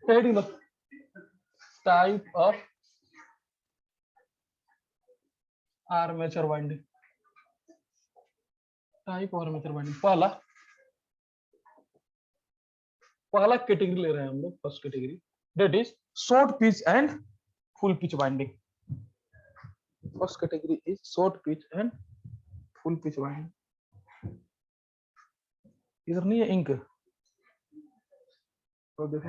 Heading type of armature winding, type of armature winding. पहला category ले रहे हैं हम लोग, first category that is short pitch and full pitch winding. First category is short pitch and full pitch winding. इधर नहीं है ink, तो देखो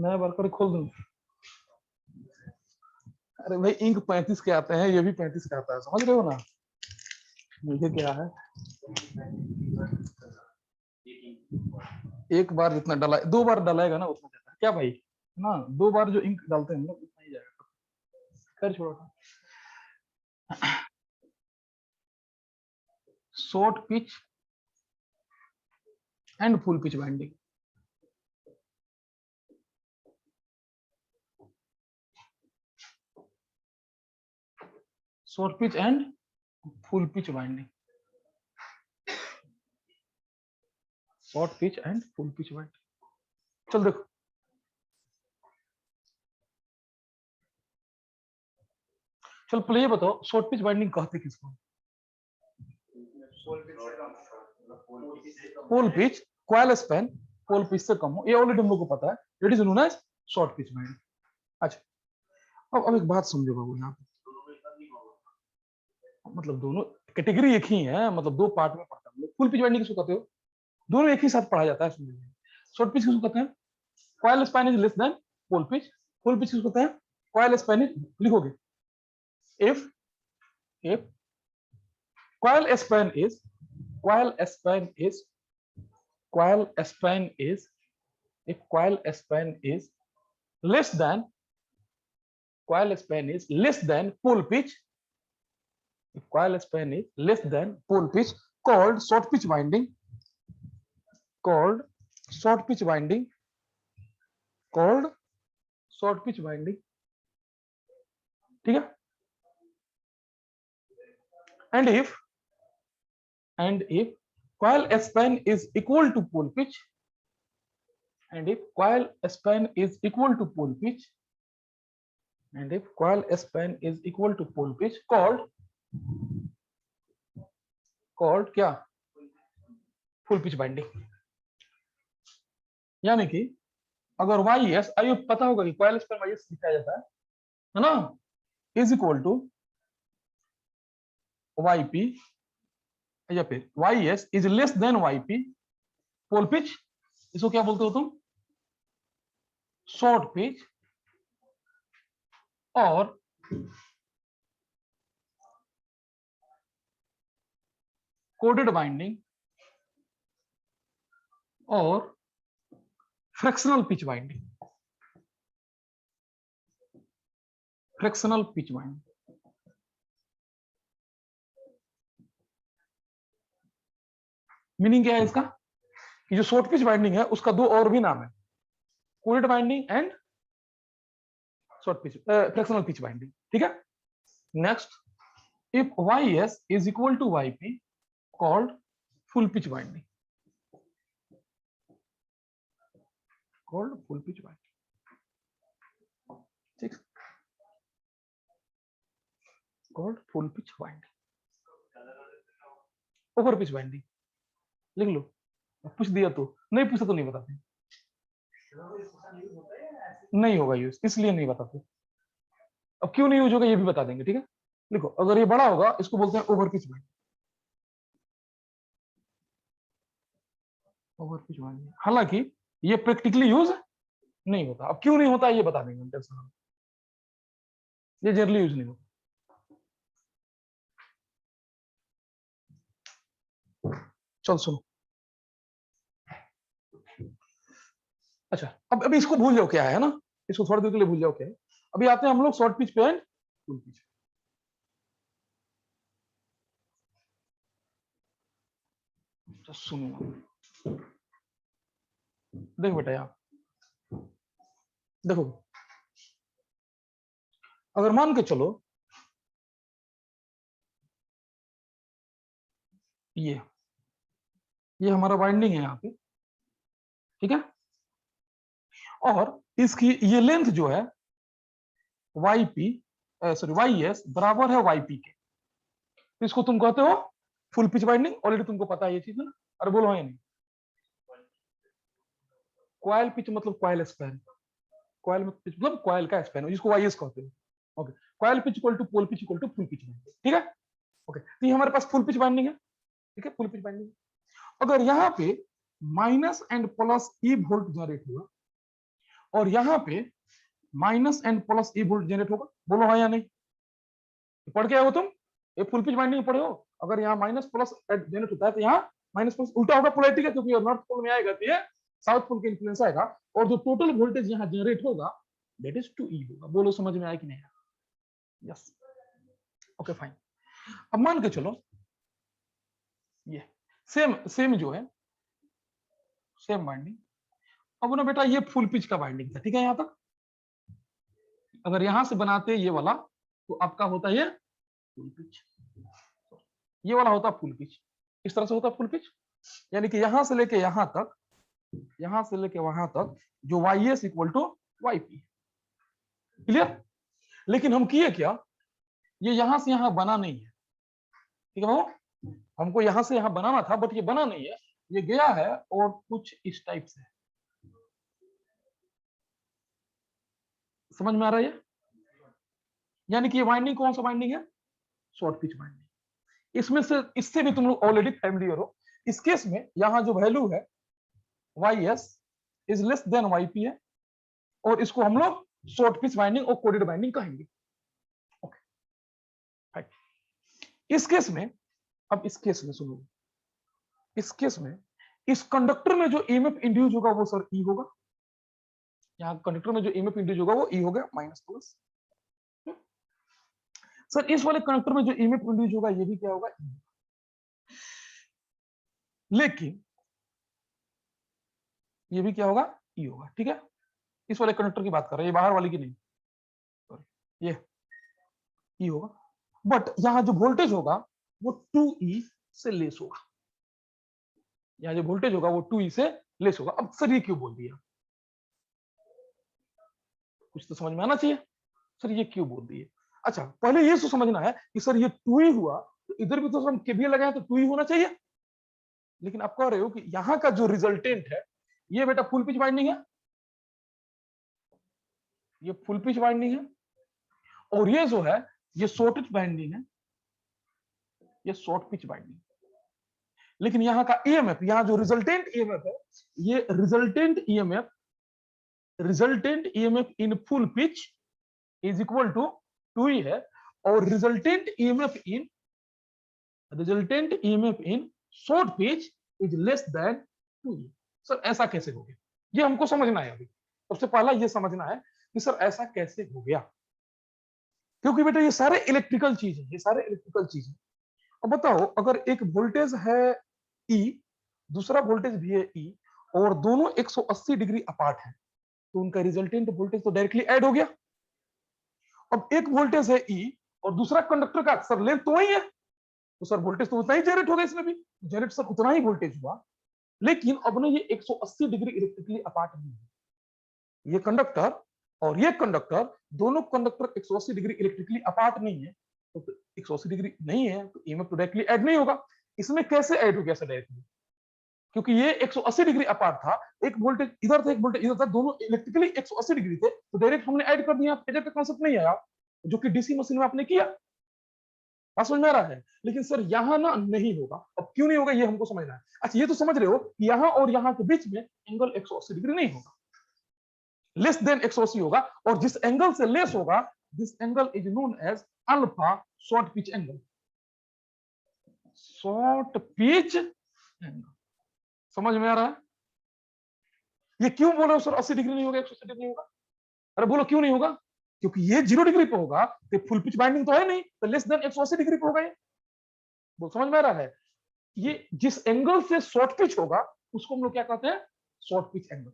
मैं वर्कर खोल दूं। अरे भाई इंक 35 के आते हैं, ये भी 35 का आता है, समझ रहे हो ना। मुझे क्या है, एक बार जितना डाला, 2 बार डालेगा ना उतना जाता है क्या भाई ना, 2 बार जो इंक डालते हैं ना उतना ही जाएगा। खैर छोड़ो। Short pitch and full pitch binding. Short pitch and full pitch binding. Short pitch and full pitch binding. चल देखो, चल पहले ये बताओ शॉर्ट पिच बाइंडिंग कहते किसको? Pole pitch, coil span pole pitch से कम हो, ये ऑलरेडी हम लोग को पता है, it is known as short pitch winding. अच्छा अब एक बात समझो बाबू, यहाँ पे मतलब दोनों कैटेगरी एक ही है, मतलब 2 पार्ट में पढ़ता है। फुल पिच बाइंडिंग किसको कहते हो? दोनों एक ही साथ पढ़ा जाता है, समझिए। शॉर्ट पिच किसको कहते हैं? Coil span is less than pole pitch. Full pitch किसको कहते हैं? कॉइल स्पैन इज, लिखोगे if coil span is coil span is coil span is if coil span is less than coil span is less than pole pitch, if coil span is less than pole pitch, called short pitch winding, called short pitch winding, called short pitch winding, ठीक है। and if coil span is equal to pole pitch, and if coil span is equal to pole pitch, and if coil span is equal to pole pitch, called क्या? Full pitch binding. यानी कि अगर Y S, आइए पता होगा कि coil span Y S लिखा जाता है ना, is equal to Y P, या फिर Y S is less than Y P pole pitch, इसको क्या बोलते हो तुम? Short pitch. और कोडेड बाइंडिंग और fractional pitch winding, fractional pitch winding. Meaning क्या है इसका कि जो शॉर्ट पिच बाइंडिंग है उसका 2 और भी नाम है, coded binding and short pitch fractional pitch winding, ठीक है। Next, if ys is equal to yp, called full pitch winding, called full pitch winding, ठीक, called full pitch winding। Over pitch winding लिख लो, पूछ दिया तो, नहीं पूछा तो नहीं बताते, नहीं होगा यूज, इसलिए नहीं बताते। अब क्यों नहीं यूज होगा ये भी बता देंगे, ठीक है। लिखो, अगर ये बड़ा होगा इसको बोलते हैं over pitch winding, over pitch winding. हालांकि ये प्रैक्टिकली यूज नहीं होता, अब क्यों नहीं होता ये बता देंगे, टेंशन, ये जनरली यूज नहीं होता। चल सुनो, अच्छा अब अभी इसको भूल जाओ क्या है ना, इसको थोड़ी देर के लिए भूल जाओ क्या है। अभी आते हैं हम लोग शॉर्ट पिच पे एंड फुल पिच। सुनो देखो बेटा, यहाँ देखो, अगर मान के चलो ये हमारा वाइंडिंग है यहाँ पे, ठीक है। और इसकी ये लेंथ जो है वाई एस बराबर है वाई पी के, तो इसको तुम कहते हो फुल पिच बाइंडिंग। ऑलरेडी तुमको पता है ये चीज ना, अरे बोलो है नहीं। कॉइल पिच मतलब कॉइल स्पैन, कॉइल में पिच मतलब कॉइल का स्पैन जिसको वाई एस कहते हो। Okay, coil pitch equal to pole pitch equal to full pitch winding, ठीक है। ओके, तो ये हमारे पास फुल पिच बाइंडिंग है, ठीक है, फुल पिच बाइंडिंग। अगर यहाँ पे minus and plus E volt generate हुआ और यहाँ पे minus and plus E volt generate होगा, बोलो हाँ या नहीं। पढ़ के आए हो तुम, ये फुल पिच बाइंडिंग पढ़े हो। अगर यहाँ माइनस प्लस जनरेट होता है तो यहाँ माइनस प्लस उल्टा होगा पोलैरिटी का, क्योंकि नॉर्थ पोल में आएगा तो ये साउथ पोल का इन्फ्लुएंस आएगा, और जो टोटल वोल्टेज यहाँ जनरेट होगा दैट इज 2E होगा। बोलो समझ में आया कि नहीं? Yes, okay fine. अब मान के चलो ये सेम सेम जो है सेम बाइंडिंग, अब ना बेटा ये फुल पिच का बाइंडिंग था, ठीक है। यहां तक अगर यहां से बनाते ये वाला तो आपका होता ये फुल पिच, ये वाला होता फुल पिच, इस तरह से होता फुल पिच। यानी कि यहां से लेके यहां तक, यहां से लेके वहां तक जो Y S equal to Y P, clear. लेकिन हम किए क्या, ये यहां से यहां बना नहीं है, ठीक है बाबू, हमको यहां से यहां बनाना था बट ये बना नहीं है, ये गया है और कुछ इस टाइप से। समझ में आ रहा है? यानी कि ये वाइंडिंग कौन सा वाइंडिंग है? Short pitch winding. इसमें से इससे भी तुम लोग ऑलरेडी फैमिलियर हो। इस केस में यहां जो वैल्यू है Y S is less than Y P है, और इसको हम लोग शॉर्ट पिच वाइंडिंग और कोडेड वाइंडिंग कहेंगे। ओके, इस केस में, अब इस केस में सुनो, इस केस में इस कंडक्टर में जो ईएमएफ इंड्यूस होगा वो सर ई होगा। यहाँ कंडक्टर में जो ईएमएफ इंड्यूस होगा वो ई हो गया माइनस प्लस। सर इस वाले कंडक्टर में जो ईएमएफ इंड्यूस होगा ये भी क्या होगा, ई। लेकिन ये भी क्या होगा, ई होगा, ठीक है। इस वाले कंडक्टर की बात कर रहे हैं, ये बाहर वाली की नहीं, सॉरी, ये ई होगा। बट यहाँ जो वोल्टेज होगा वो 2E से लेस होगा, यहाँ जो वोल्टेज होगा वो 2E से लेस होगा। अब सर ये क्यों बोल दिया, कुछ तो समझ में आना चाहिए। सर ये क्यों बोल दिए? अच्छा, पहले ये तो समझना है कि सर ये 2E हुआ तो इधर भी तो हम केवीएल लगाए तो 2E होना चाहिए। लेकिन आप कह रहे हो कि यहाँ का जो रिजल्टेंट है ये बेटा फुल पिच वाइंडिंग है, ये फुल पिच वाइंडिंग है, और ये जो है ये शॉर्ट पिच वाइंडिंग है, ये शॉर्ट पिच वाइंडिंग। लेकिन यहाँ का ईएमएफ, यहाँ जो रिजल्टेंट ईएमएफ है, ये resultant EMF in full pitch is equal to 2E है, और resultant EMF in short pitch is less than 2E। Sir ऐसा कैसे हो गया, ये हमको समझना है। अभी सबसे पहला ये समझना है कि सर ऐसा कैसे हो गया, क्योंकि बेटा ये सारे इलेक्ट्रिकल चीज है, ये सारे इलेक्ट्रिकल चीज है। अब बताओ, अगर एक वोल्टेज है E, दूसरा वोल्टेज भी है E, और दोनों 180 डिग्री अपार्ट है, तो उनका रिजल्टेंट वोल्टेज तो डायरेक्टली ऐड हो गया। अब एक वोल्टेज है E और दूसरा कंडक्टर का सर लेंथ तो वही है, तो सर वोल्टेज तो उतना ही जनरेट होगा, इसमें भी जनरेट सर उतना ही वोल्टेज हुआ। लेकिन अब ना ये 180 डिग्री इलेक्ट्रिकली अपार्ट नहीं है, ये कंडक्टर और ये कंडक्टर, दोनों कंडक्टर 180 डिग्री इलेक्ट्रिकली अपार्ट नहीं है, तो 180 डिग्री नहीं है तो ईएमएफ डायरेक्टली ऐड नहीं होगा। इसमें कैसे ऐड हो गया सर डायरेक्टली, क्योंकि ये 180 डिग्री अपार्ट था, एक वोल्टेज इधर था एक वोल्टेज इधर था, दोनों इलेक्ट्रिकली 180 डिग्री थे, तो डायरेक्ट हमने ऐड कर दिया। फेजर का कांसेप्ट नहीं आया, जो कि डीसी मशीन में आपने किया, बात समझ में आ रहा है। लेकिन सर यहाँ ना नहीं होगा। अब क्यों नहीं होगा ये हमको समझना है। अच्छा, ये तो समझ रहे हो कि यहाँ और यहाँ के बीच में एंगल 180 डिग्री नहीं होगा, लेस देन 180 होगा, और जिस एंगल से लेस होगा this angle is known as alpha short pitch angle, short pitch angle. समझ में आ रहा है? ये क्यों बोलो सर 80 डिग्री नहीं होगा, 180 डिग्री होगा? अरे बोलो क्यों नहीं होगा? क्योंकि ये 0 डिग्री पे होगा तो फुल पिच बाइंडिंग तो है नहीं, तो लेस देन 180 डिग्री पे होगा ये। वो समझ में आ रहा है? ये जिस एंगल से शॉर्ट पिच होगा उसको हम लोग क्या कहते हैं, शॉर्ट पिच एंगल।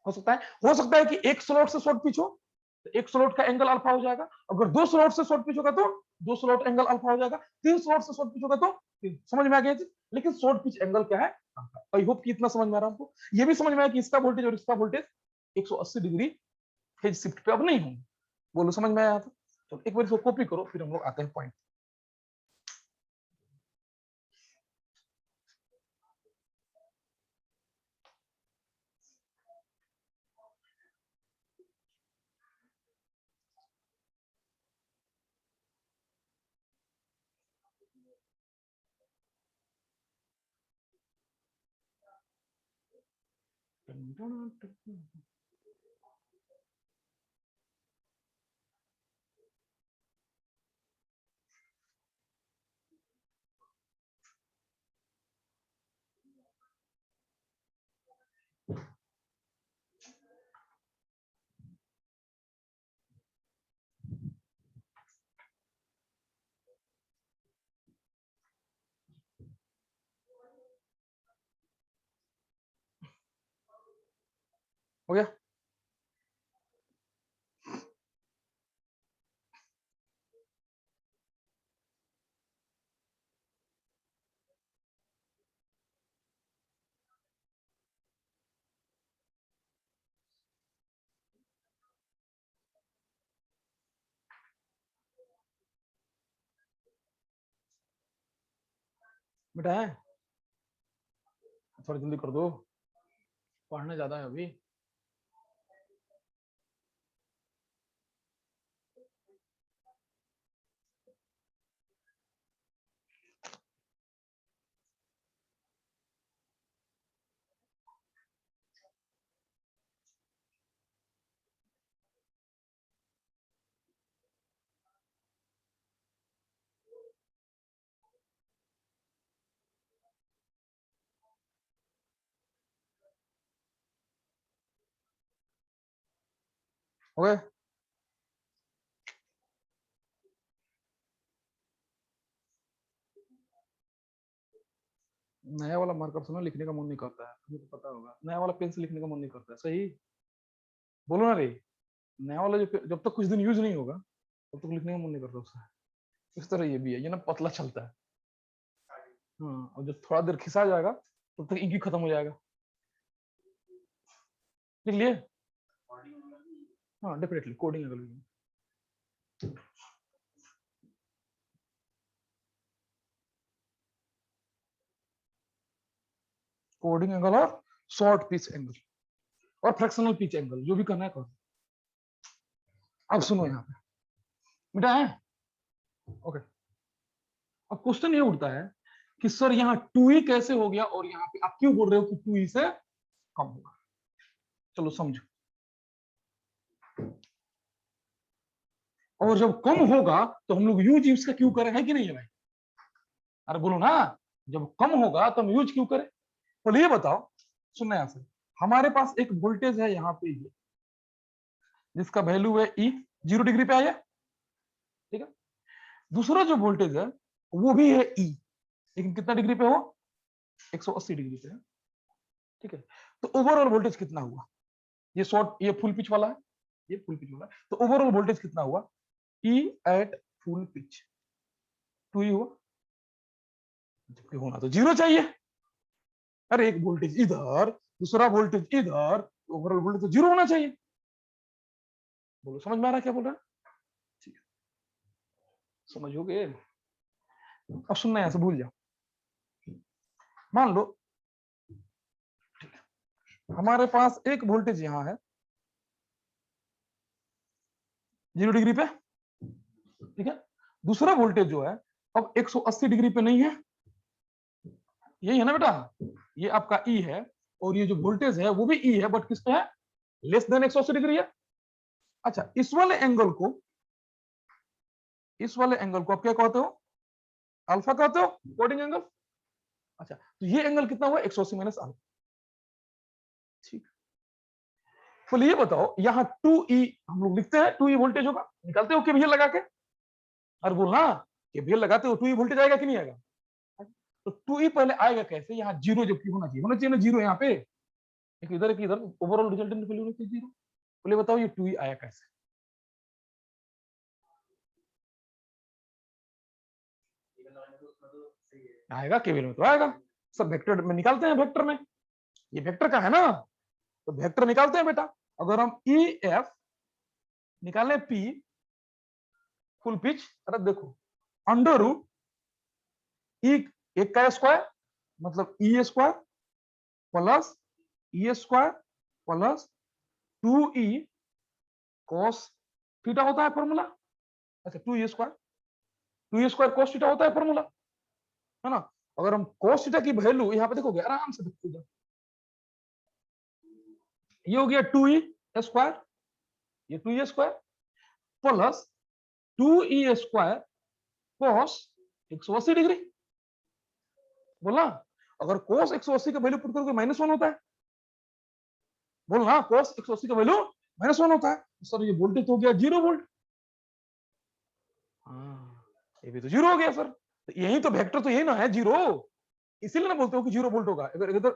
हो सकता है कि एक स्लॉट से शॉर्ट पिच हो तो एक स्लॉट का एंगल अल्फा हो जाएगा, अगर दो स्लॉट से शॉर्ट पिच होगा तो दो स्लॉट एंगल अल्फा हो जाएगा, तीन स्लॉट से शॉर्ट पिच होगा तो समझ में आ गया जी। लेकिन शॉर्ट पिच एंगल क्या है, आई होप कि इतना समझ में आ रहा है हमको। ये भी समझ में आया कि इसका वोल्टेज और इसका वोल्टेज 180 डिग्री फेज शिफ्ट पे अब नहीं होंगे। बोलो समझ में आया? तो एक बार इसको कॉपी करो, फिर हम लोग आते हैं पॉइंट। हो गया? बेटा है, थोड़ा जल्दी कर दो, पढ़ना ज्यादा है अभी। हो गए? नया वाला मार्कर से ना लिखने का मन नहीं करता है, तुम्हें तो पता होगा। नया वाला पेन से लिखने का मन नहीं करता है, सही बोलो ना रे। नया वाला जब तक कुछ दिन यूज नहीं होगा तब तक लिखने का मन नहीं करता उसका। इस तरह ये भी है, ये ना पतला चलता है। हाँ, और जब थोड़ा देर खिसा जाएगा तब तक इंक ही खत्म हो जाएगा। लिख लिए? हाँ डेफिनेटली, कोडिंग अगर कोडिंग एंगल और शॉर्ट पिच एंगल और फ्रैक्शनल पिच एंगल, जो भी करना है करो। अब सुनो यहाँ पे बेटा है, ओके। अब क्वेश्चन ये उठता है कि सर यहाँ 2e कैसे हो गया और यहाँ पे आप क्यों बोल रहे हो कि 2e से कम होगा? चलो समझो। और जब कम होगा तो हम लोग यूज इसका क्यों करें, है कि नहीं है भाई? अरे बोलो ना, जब कम होगा तो हम यूज क्यों करें? बोले ये बताओ, सुनना यहाँ से। हमारे पास एक वोल्टेज है यहाँ पे ये, जिसका वैल्यू है ई, 0 डिग्री पे आया, ठीक है। दूसरा जो वोल्टेज है वो भी है ई, लेकिन कितना डिग्री पे हो? 180 डिग्री पे है, ठीक है। तो ओवरऑल वोल्टेज कितना हुआ? ये शॉर्ट, ये फुल पिच वाला है, ये फुल पिच वाला है, तो ओवरऑल वोल्टेज कितना हुआ? ई एट फुल पिच 2 ही हुआ, जबकि होना तो 0 चाहिए। अरे एक वोल्टेज इधर, दूसरा वोल्टेज इधर, ओवरऑल वोल्टेज तो 0 होना चाहिए। बोलो समझ में आ रहा है क्या बोल रहा है? ठीक है, समझोगे? अब सुनना, यहां से भूल जाओ। मान लो हमारे पास एक वोल्टेज यहां है 0 डिग्री पे, ठीक है। दूसरा वोल्टेज जो है अब 180 डिग्री पे नहीं है, यही है ना बेटा? ये आपका ई है और ये जो वोल्टेज है वो भी ई है, बट किस पे है? लेस देन 180 डिग्री है। अच्छा, इस वाले एंगल को आप क्या कहते हो? अल्फा कहते हो, कोडिंग एंगल। अच्छा, तो ये एंगल कितना हुआ? 180 माइनस अल्फा, ठीक। तो ये बताओ, यहाँ 2e हम लोग लिखते हैं, 2e वोल्टेज होगा, निकालते हो केवीएल लगा के। और बोलना केवीएल लगाते हो 2e वोल्टेज आएगा कि नहीं आएगा? तो 2e पहले आएगा कैसे? यहाँ 0 जबकि होना चाहिए ना 0 यहाँ पे, एक इधर एक इधर, ओवरऑल रिजल्टेंट वैल्यू होनी चाहिए 0। बोले बताओ ये 2e आया कैसे? आएगा केवीएल में तो आएगा, सब वेक्टर में निकालते हैं, वेक्टर में ये वेक्टर का है ना, तो वेक्टर निकालते हैं बेटा। अगर हम ई एफ निकालें पी फुल पिच, अरे देखो अंडर रूट ई एक का स्क्वायर मतलब E square plus E square plus 2e cos theta होता है फॉर्मूला। अच्छा 2e स्क्वायर cos थीटा होता है फॉर्मूला, है ना। अगर हम cos थीटा की वैल्यू यहाँ पे देखोगे आराम से देखोगे, ये हो गया 2e स्क्वायर, ये 2e square plus 2e square cos 180 degree. बोलना अगर cos 180 का वैल्यू पुट करोगे -1 होता है, बोलना cos 180 का वैल्यू -1 होता है। सर ये वोल्टेज हो गया 0 वोल्ट, ये भी तो 0 हो गया सर। तो यही तो वेक्टर तो यही ना है 0, इसीलिए ना बोलते हो कि 0 वोल्ट होगा। अगर इधर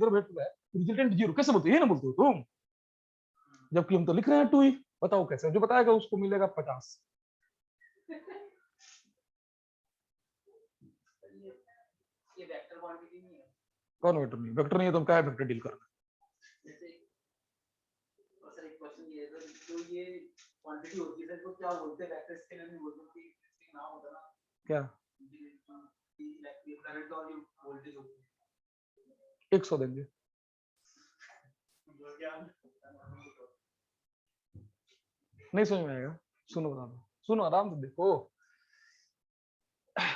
वेक्टर है रिजल्टेंट 0 कैसे बोलते हो, ये ना बोलते हो तुम, जबकि हम तो लिख रहे हैं 2e। बताओ कैसे, जो बताएगा उसको मिलेगा 50। ये वेक्टर क्वांटिटी नहीं है। कौन वेक्टर नहीं, वेक्टर नहीं है तो हम क्या वेक्टर डील करना। जैसे सर एक क्वेश्चन ये है, तो ये क्वांटिटी होती है तो क्या बोलते हैं वेक्टर स्केलर में, बोलते हैं कि इसका नाम होता है ना क्या, करंट और वोल्टेज होती है 100 देंगे। नहीं समझ में आएगा, सुनो बता दो, सुनो आराम से देखो।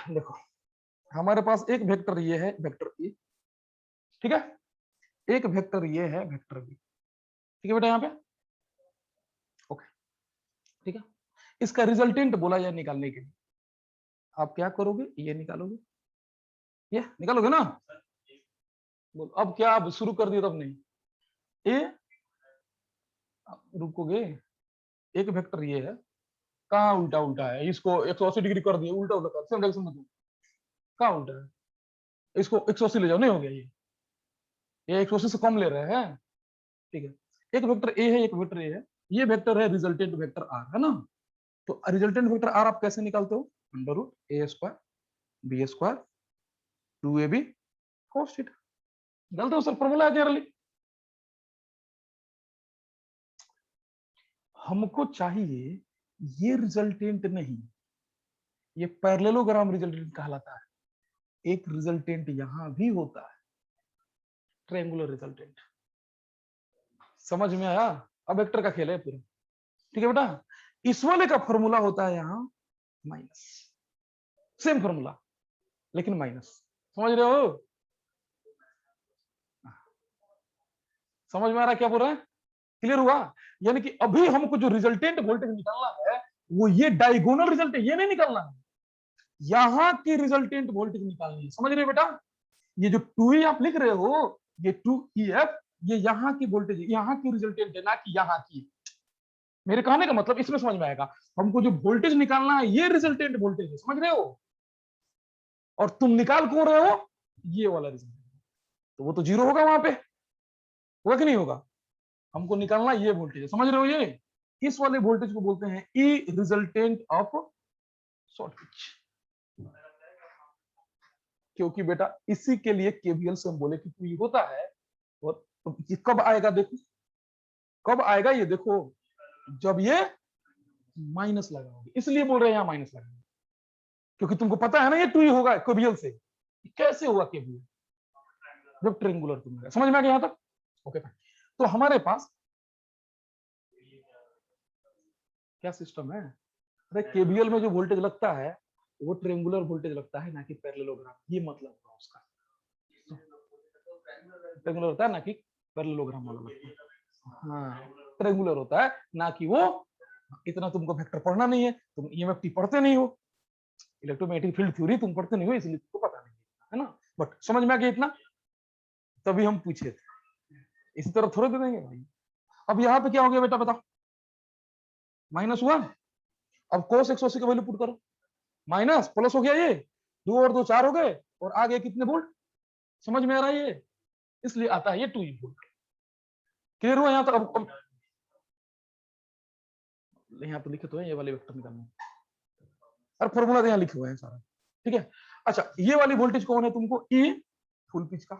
देखो हमारे पास एक वेक्टर ये है वेक्टर ए, ठीक है, एक वेक्टर ये है वेक्टर बी, ठीक है बेटा यहाँ पे, ओके ठीक है। इसका रिजल्टेंट बोला जाए निकालने के लिए, आप क्या करोगे, ये निकालोगे, ये निकालोगे ना। बोल अब क्या, आप शुरू कर दिए तब नहीं, ए रुकोगे, एक वेक्टर ये है, कहाँ उल्टा उल्टा है, इसको 180 डिग्री कर दिए, उल्टा उल्टा कर, सेम डायरेक्शन में, कहाँ उल्टा है, इसको 180 ले जाओ, नहीं हो गया ये 180 से कम ले रहे हैं, ठीक है। एक वेक्टर ए है, एक वेक्टर ए है, ये वेक्टर है रिजल्टेंट वेक्टर आर, है ना। तो रिजल्टेंट वेक्टर आर आप कैसे निकालते हो, under root A square B square 2ab cos theta, निकालते हो सर, फॉर्मूला है जनरली। हमको चाहिए ये रिजल्टेंट नहीं, ये पैरेललोग्राम रिजल्टेंट कहलाता है। एक रिजल्टेंट यहां भी होता है, ट्रायंगुलर रिजल्टेंट। समझ में आया, अब वेक्टर का खेल है पूरा, ठीक है बेटा। इस वाले का फॉर्मूला होता है यहाँ माइनस, सेम फॉर्मूला लेकिन माइनस, समझ रहे हो, समझ में आ रहा है क्या बोल रहे हैं, क्लियर हुआ। यानी कि अभी हमको जो रिजल्टेंट वोल्टेज निकालना है वो ये डायगोनल रिजल्ट है, ये नहीं निकालना है, यहां की रिजल्टेंट वोल्टेज निकालनी है, समझ रहे हो बेटा। ये जो 2e आप लिख रहे हो, ये 2ef, ये यहाँ की वोल्टेज, यहाँ की रिजल्टेंट है, ना कि यहाँ की। मेरे कहने का मतलब इसमें समझ में आएगा, हमको जो वोल्टेज निकालना है ये रिजल्टेंट वोल्टेज है, समझ रहे हो, और तुम निकाल कौन रहे हो, ये वाला रिजल्टेंट, तो वो तो 0 होगा वहां पे, होगा कि नहीं होगा। हमको निकालना ये वोल्टेज है, समझ रहे हो, ये इस वाले वोल्टेज को बोलते हैं ई रिजल्टेंट ऑफ शॉर्ट पिच। क्योंकि बेटा इसी के लिए केवीएल से हम बोले कि ये होता है, और तो ये कब आएगा देखो, कब आएगा ये देखो, जब ये माइनस लगाओगे, इसलिए बोल रहे हैं यहाँ माइनस लगाओगे, क्योंकि तुमको पता है ना ये 2 होगा केवीएल से। कैसे हुआ केवीएल, जब ट्रायंगुलर तुम, समझ में आ गया यहाँ तक, ओके। तो हमारे पास क्या सिस्टम है, अरे केवीएल में जो वोल्टेज लगता है वो ट्रायंगुलर वोल्टेज लगता है, ना कि पैरेललोग्राम, ये मतलब है उसका, ट्रायंगुलर होता है ना कि पैरेललोग्राम वाला लगता है, हाँ ट्रायंगुलर होता है, ना कि वो, इतना तुमको वेक्टर पढ़ना नहीं है, तुम ईएमएफ पढ़ते नहीं हो, इलेक्ट्रोमैग्नेटिक फील्ड थ्योरी तुम पढ़ते नहीं हो, इसलिए तुमको पता नहीं है ना, बट समझ में आ गया इतना, तभी हम पूछे थे, इसी तरह थोड़े दे देंगे भाई। अब यहाँ पे क्या हो गया बेटा बताओ, माइनस हुआ, अब cos 180 का वैल्यू पुट करो, माइनस प्लस हो गया, ये 2 और 2 4 हो गए, और आ गए कितने वोल्ट, समझ में आ रहा है ये, इसलिए आता है ये 2 वोल्ट। क्लियर हुआ यहाँ तक। अब यहाँ पे लिखे तो है ये वाले वेक्टर निकालना, और फॉर्मूला तो यहाँ लिखे हुए हैं सारा, ठीक है। अच्छा ये वाली वोल्टेज कौन है तुमको, ई फुल पिच का,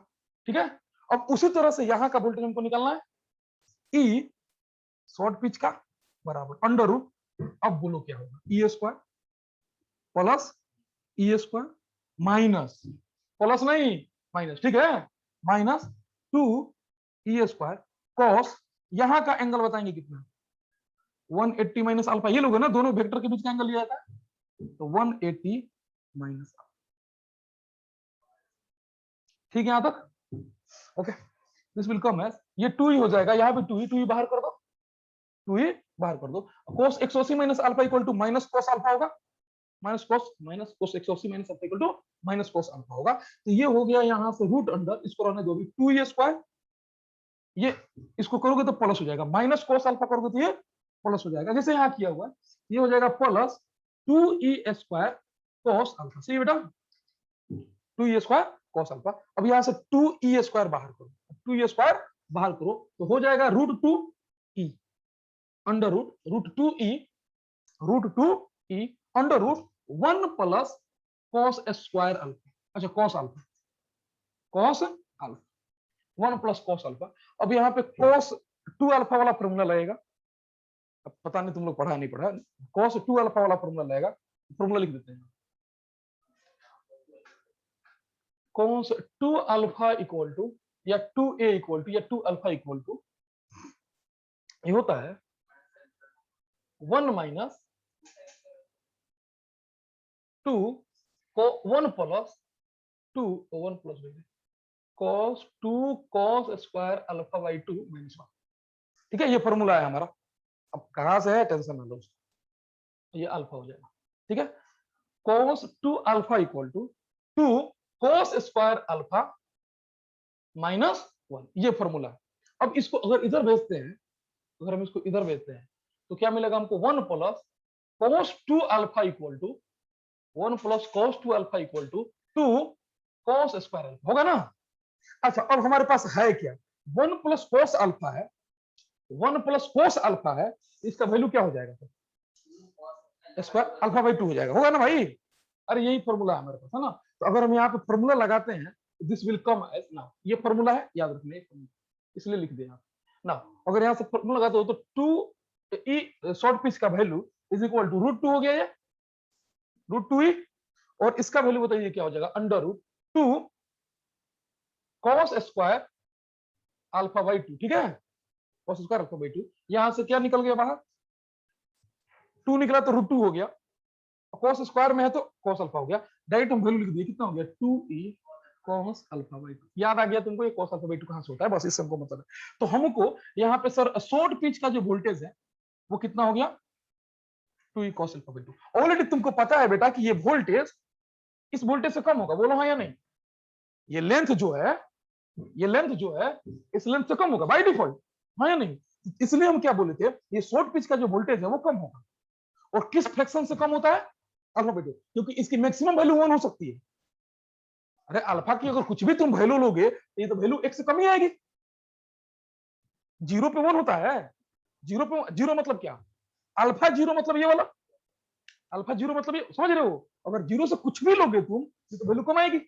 ठीक है। अब उसी तरह से यहाँ का वोल्टेज हमको निकालना है, ई शॉर्ट पिच का बराबर अंडर रूट, अब बोलो क्या होगा, ई square plus E square minus, plus नहीं माइनस, ठीक है, माइनस 2 ई स्क्वायर कॉस, यहां का एंगल बताएंगे कितना, 180 माइनस अल्फा, ये लोग है ना दोनों वेक्टर के बीच का एंगल लिया था, तो 180 माइनस, ठीक है यहां तक, okay, this will come as, ये 2 ही हो जाएगा, यहाँ पे 2 ही बाहर कर दो, 2 ही बाहर कर दो, cos 180 minus alpha equal to minus cos alpha होगा, minus cos 180 minus alpha equal to minus cos alpha होगा, तो ये हो गया यहाँ से रूट अंडर, इसको रहने दो, 2 स्क्वायर, ये इसको करोगे तो प्लस हो जाएगा, माइनस cos अल्फा करोगे तो ये प्लस हो जाएगा, जैसे यहाँ किया हुआ है, ये हो जाएगा plus 2e square cos alpha, सही बेटा, 2e स्क्वायर cos अल्फा, अब यहाँ से 2e स्क्वायर बाहर करो, 2e स्क्वायर बाहर करो तो हो जाएगा √2e under √2e under root 1 plus cos square alpha, अच्छा cos alpha 1 plus cos alpha, अब यहाँ पे cos 2 अल्फा वाला फॉर्मूला लगेगा, अब पता नहीं तुम लोग पढ़ा नहीं पढ़ा, cos 2 अल्फा वाला फॉर्मूला लगेगा, फॉर्मूला लिख देते हैं, cos 2 अल्फा इक्वल टू या 2a इक्वल टू या 2 अल्फा इक्वल टू, ये होता है 1 माइनस 2 को 1 plus 2 1 plus cos 2 cos square alpha by 2 minus 1, ठीक है, ये फॉर्मूला है हमारा, अब कहां से है टेंशन ना लो, ये अल्फा हो जाएगा, ठीक है, cos 2 alpha equal to 2 cos square alpha minus 1, ये फॉर्मूला है, अब इसको अगर इधर भेजते हैं, अगर हम इसको इधर भेजते हैं तो क्या मिलेगा हमको 1 plus cos 2 alpha equal to 1 plus cos 2 alpha equal to 2 cos square alpha होगा ना, अच्छा अब हमारे पास है क्या, 1 प्लस cos अल्फा है, 1 प्लस cos अल्फा है, इसका वैल्यू क्या हो जाएगा, स्क्वायर अल्फा बाई 2 हो जाएगा, होगा ना भाई, अरे यही फॉर्मूला है हमारे पास, है ना, तो अगर हम यहाँ पे फॉर्मूला लगाते हैं, दिस विल कम एज, ना ये फॉर्मूला है, याद रखना ये फॉर्मूला, इसलिए लिख दिया ना, अगर यहाँ से फॉर्मूला लगाते हो तो 2e शॉर्ट पिच का वैल्यू इज इक्वल टू √2 हो गया, ये √2e, और इसका वैल्यू बताइए क्या हो जाएगा, under root 2 cos square alpha by 2, ठीक है, cos स्क्वायर अल्फा बाई 2, यहां से क्या निकल गया बाहर, 2 निकला तो √2 हो गया, cos स्क्वायर में है तो cos अल्फा हो गया, डायरेक्ट हम वैल्यू लिख दिए, कितना हो गया 2e cos अल्फा बाई 2, याद आ गया तुमको ये cos अल्फा बाई 2 कहां से होता है, बस इससे हमको मतलब है, तो हमको यहाँ पे सर शॉर्ट पिच का जो वोल्टेज है वो कितना हो गया 2e cos alpha by 2, already तुमको पता है बेटा कि ये वोल्टेज इस वोल्टेज से कम होगा, बोलो हाँ या नहीं, ये लेंथ जो है, ये लेंथ जो है इस लेंथ से कम होगा बाय डिफॉल्ट, हाँ या नहीं, इसलिए हम क्या बोले थे, ये शॉर्ट पिच का जो वोल्टेज है वो कम होगा, और किस फ्रैक्शन से कम होता है, अल्फा बाई 2, क्योंकि इसकी मैक्सिमम वैल्यू 1 हो सकती है, अरे अल्फा की अगर कुछ भी तुम वैल्यू लोगे तो ये तो वैल्यू 1 से कम ही आएगी, 0 पे 1 होता है, 0 पे 0 मतलब क्या, अल्फा 0 मतलब ये वाला, अल्फा 0 मतलब ये, समझ रहे हो, अगर 0 से कुछ भी लोगे तुम तो वैल्यू कम आएगी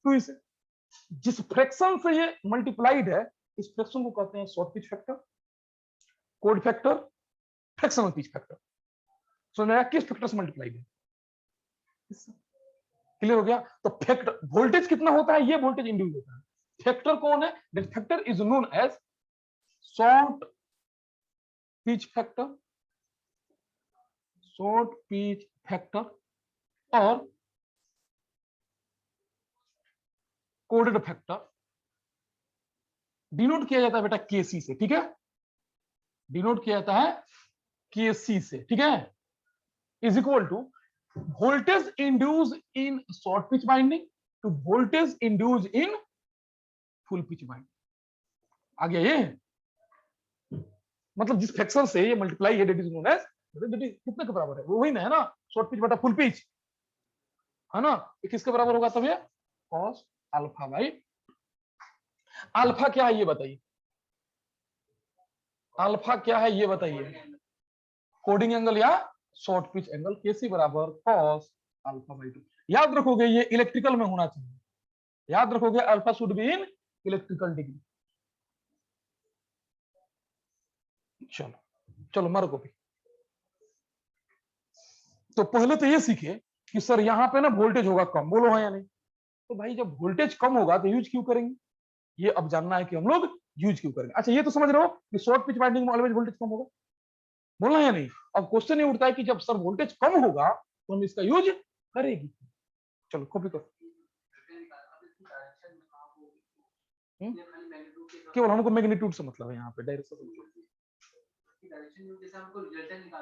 2 से, जिस फ्रैक्शन से ये मल्टीप्लाइड है इस फ्रैक्शन को कहते हैं शॉर्ट पिच फैक्टर, कोड factor, fractional pitch factor, so नया किस फैक्टर से मल्टीप्लाइड है, क्लियर हो गया, तो फैक्टर वोल्टेज कितना होता है, ये वोल्टेज इंड्यूस होता है, फैक्टर कौन है, that factor is known as short pitch factor, short pitch factor और कोडेड फैक्टर, डिनोट किया जाता है बेटा केसी से, ठीक है, डिनोट किया जाता है केसी से, ठीक है, is equal to voltage induce in short pitch winding to voltage induce in full pitch winding, आ गया ये, मतलब जिस फ्रैक्शन से ये मल्टीप्लाई है दैट इज नोन एज, कितने के बराबर है, वो वही ना है ना, शॉर्ट पिच बटा फुल पिच, है ना, ये किसके बराबर होगा तब ये cos अल्फा बाई, अल्फा क्या है ये बताइए, अल्फा क्या है ये बताइए, कोडिंग एंगल या शॉर्ट पिच एंगल, केसी बराबर cos अल्फा बाई 2, याद रखोगे ये इलेक्ट्रिकल में होना चाहिए, याद रखोगे alpha should be in electrical degree, चलो चलो मारो कॉपी। तो पहले तो ये सीखे कि सर यहाँ पे ना वोल्टेज होगा कम, बोलो हाँ या नहीं। तो भाई जब वोल्टेज कम होगा तो यूज क्यों करेंगे, ये अब जानना है कि हम लोग यूज क्यों करेंगे। अच्छा ये तो समझ रहे हो कि शॉर्ट पिच वाइंडिंग में ऑलवेज वोल्टेज कम होगा, बोलना या नहीं। अब क्वेश्चन ये उठता है कि जब सर वोल्टेज कम होगा तो हम इसका यूज करेगी। चलो कॉपी करो। हम्म? केवल हमको मैग्नीट्यूड से मतलब है, यहाँ पे डायरेक्शन से मतलब।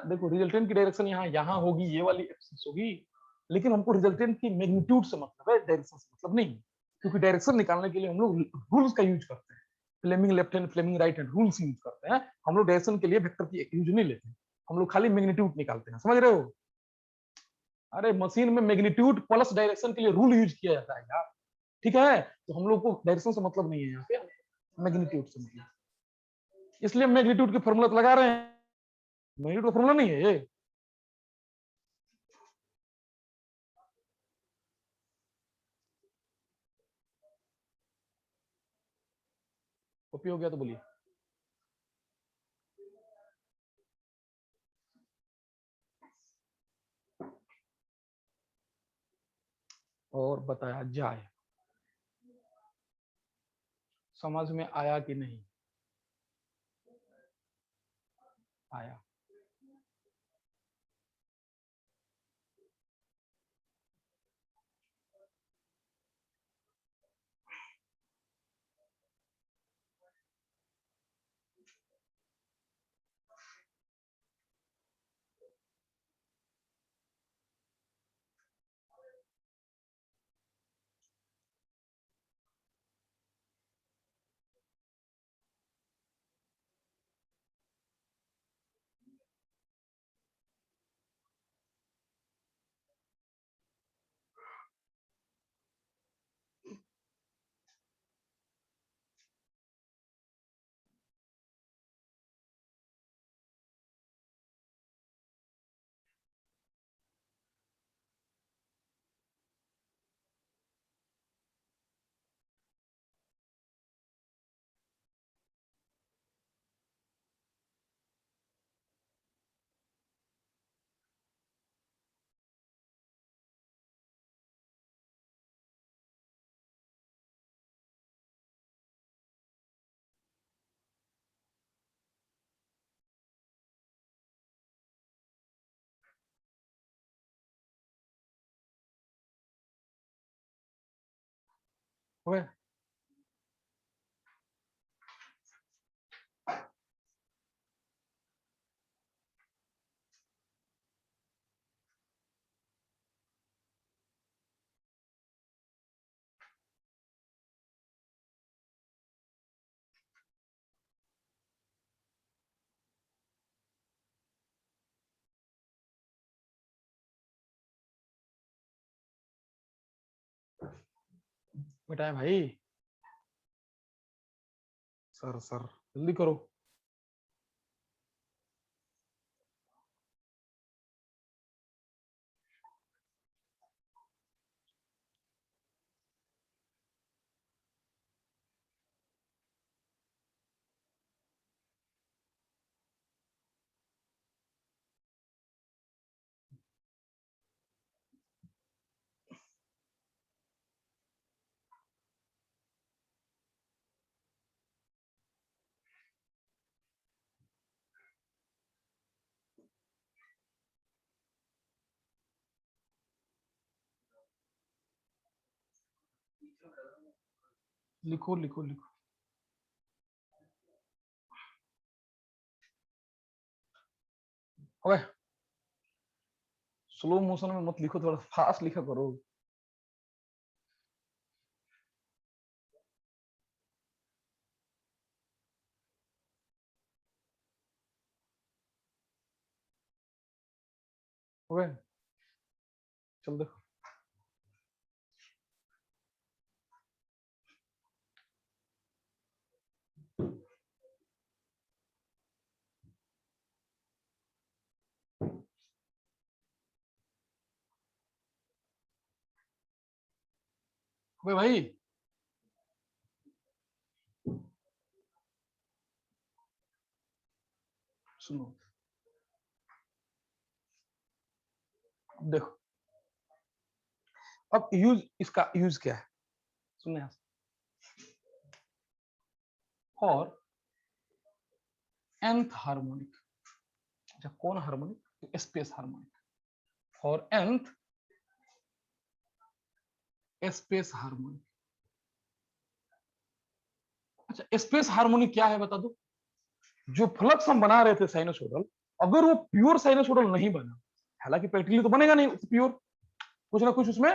देखो रिजल्टेंट की डायरेक्शन यहाँ यहाँ होगी, ये वाली एक्सिस होगी, लेकिन हमको रिजल्टेंट की मैग्नीट्यूड से मतलब है, डायरेक्शन से मतलब नहीं। क्योंकि डायरेक्शन निकालने के लिए हम लोग रूल्स का यूज करते हैं, Fleming left hand Fleming right hand rules use करते हैं। हम लोग डायरेक्शन के लिए वेक्टर की यूज नहीं लेते, हम लोग खाली मैग्नीट्यूड निकालते हैं, समझ रहे हो। अरे मशीन में मैग्नीट्यूड प्लस डायरेक्शन के लिए रूल यूज किया जाता है यार, ठीक है। तो हम लोग को डायरेक्शन से मतलब नहीं है, यहाँ पे मैग्नीट्यूड से मतलब, इसलिए मैग्नीट्यूड की फॉर्मूला लगा रहे हैं, मैग्नीट्यूड का फॉर्मूला नहीं है ये। कॉपी हो गया तो बोलिए। और बताया जाए, समझ में आया कि नहीं आया। ओए बेटा भाई, सर सर जल्दी करो। लिखो लिखो लिखो। ओए स्लो मोशन में मत लिखो, थोड़ा फास्ट लिखा करो। ओए चल देखो। ओए भाई सुनो, देखो अब यूज, इसका यूज क्या है सुनने, फॉर nth हार्मोनिक, अच्छा कौन harmonic, space harmonic, for nth space harmonic. अच्छा स्पेस हार्मोनिक क्या है बता दो। जो फ्लक्स हम बना रहे थे साइनोसोडल, अगर वो प्योर साइनोसोडल नहीं बना, हालांकि प्रैक्टिकली तो बनेगा नहीं प्योर, कुछ ना कुछ उसमें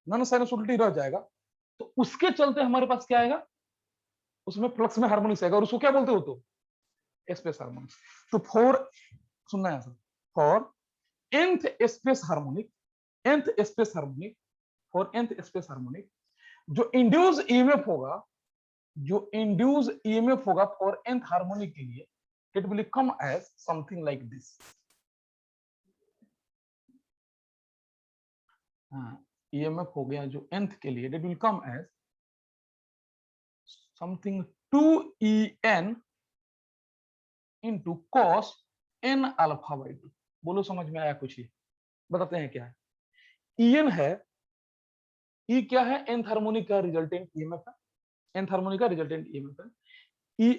नॉन साइनोसोडलिटी रह जाएगा, तो उसके चलते हमारे पास क्या आएगा, उसमें फ्लक्स में हार्मोनिक्स आएगा, और उसको क्या बोलते हो तो स्पेस हार्मोनिक्स। तो फॉर, सुनना है for nth space harmonic, nth space harmonic, for nth space harmonic, जो इंड्यूस ईएमएफ होगा, जो इंड्यूस ईएमएफ होगा फॉर nth हार्मोनिक के लिए, it will come as something like this. हाँ ईएमएफ हो गया जो nth के लिए, it will come as something 2En into cos n अल्फा बाई 2। बोलो समझ में आया कुछ, ही बताते हैं क्या है। En है, E क्या है, nth हार्मोनिक का रिजल्टेंट ईएमएफ है, nth हार्मोनिक का रिजल्टेंट ईएमएफ है।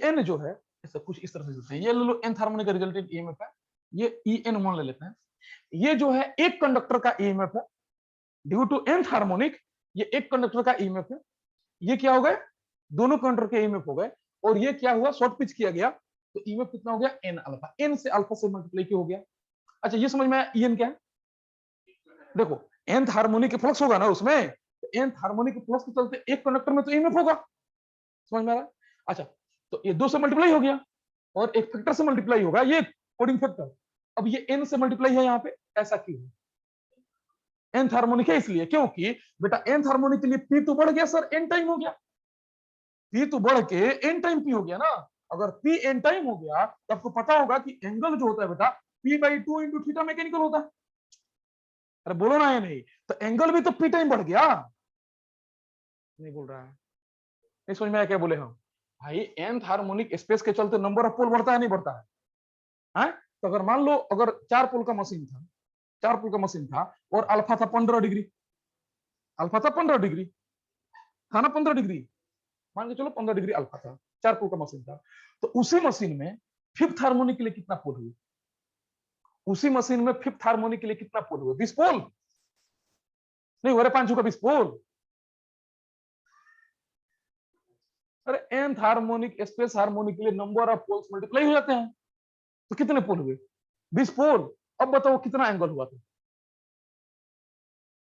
En जो है ऐसा कुछ इस तरह से देते हैं, ये ले लो nth हार्मोनिक का रिजल्टेंट ईएमएफ है, ये En मान ले लेते हैं। ये जो है एक कंडक्टर का ईएमएफ है ड्यू टू nth हार्मोनिक, ये एक कंडक्टर का ईएमएफ है। ये क्या हो गए, दोनों कंडक्टर के ईएमएफ हो गए, और ये क्या हुआ, शॉर्ट पिच किया गया, तो ईएमएफ कितना हो गया, n अल्फा, n से अल्फा से मल्टीप्लाई क्यों हो गया। अच्छा ये समझ में आया En क्या है। देखो nth हार्मोनिक फ्लक्स होगा ना उसमें, तो nth हार्मोनिक फ्लक्स के चलते एक कंडक्टर में तो ईएमएफ होगा, समझ में आ रहा है। अच्छा तो ये 2 से मल्टीप्लाई हो गया, और एक फैक्टर से मल्टीप्लाई होगा, ये कोडिंग फैक्टर। अब ये n से मल्टीप्लाई है यहाँ पे, ऐसा क्यों है, nth हार्मोनिक है इसलिए, क्योंकि बेटा nth हार्मोनिक के लिए p तो बढ़ गया सर, n टाइम हो गया, p तो बढ़ के n टाइम p हो गया ना। अगर p n टाइम हो गया तो आपको पता होगा कि एंगल जो होता है बेटा p/2 इंटू थीटा मैकेनिकल होता है। अरे बोलो ना ये नहीं, तो एंगल भी तो p टाइम बढ़ गया, नहीं बोल रहा है, नहीं समझ में आया क्या बोले हम भाई। nth हार्मोनिक स्पेस के चलते नंबर ऑफ पोल बढ़ता है नहीं बढ़ता है, हैं? तो अगर मान लो अगर 4 पोल का मशीन था, 4 पोल का मशीन था, और अल्फा था 15 डिग्री, अल्फा था 15 डिग्री, था ना 15 डिग्री, मान के चलो 15 डिग्री अल्फा था, 4 पोल का मशीन था, तो उसी मशीन में फिफ्थ हार्मोनिक के लिए कितना पोल हुए, उसी मशीन में फिफ्थ हार्मोनिक के लिए कितना पोल हुए, 20 पोल, नहीं हो रहे 5 का 20 पोल। अरे nth हार्मोनिक स्पेस हार्मोनिक के लिए नंबर ऑफ पोल्स मल्टीप्लाई हो जाते हैं, तो कितने पोल हुए, 20 पोल। अब बताओ कितना एंगल हुआ था,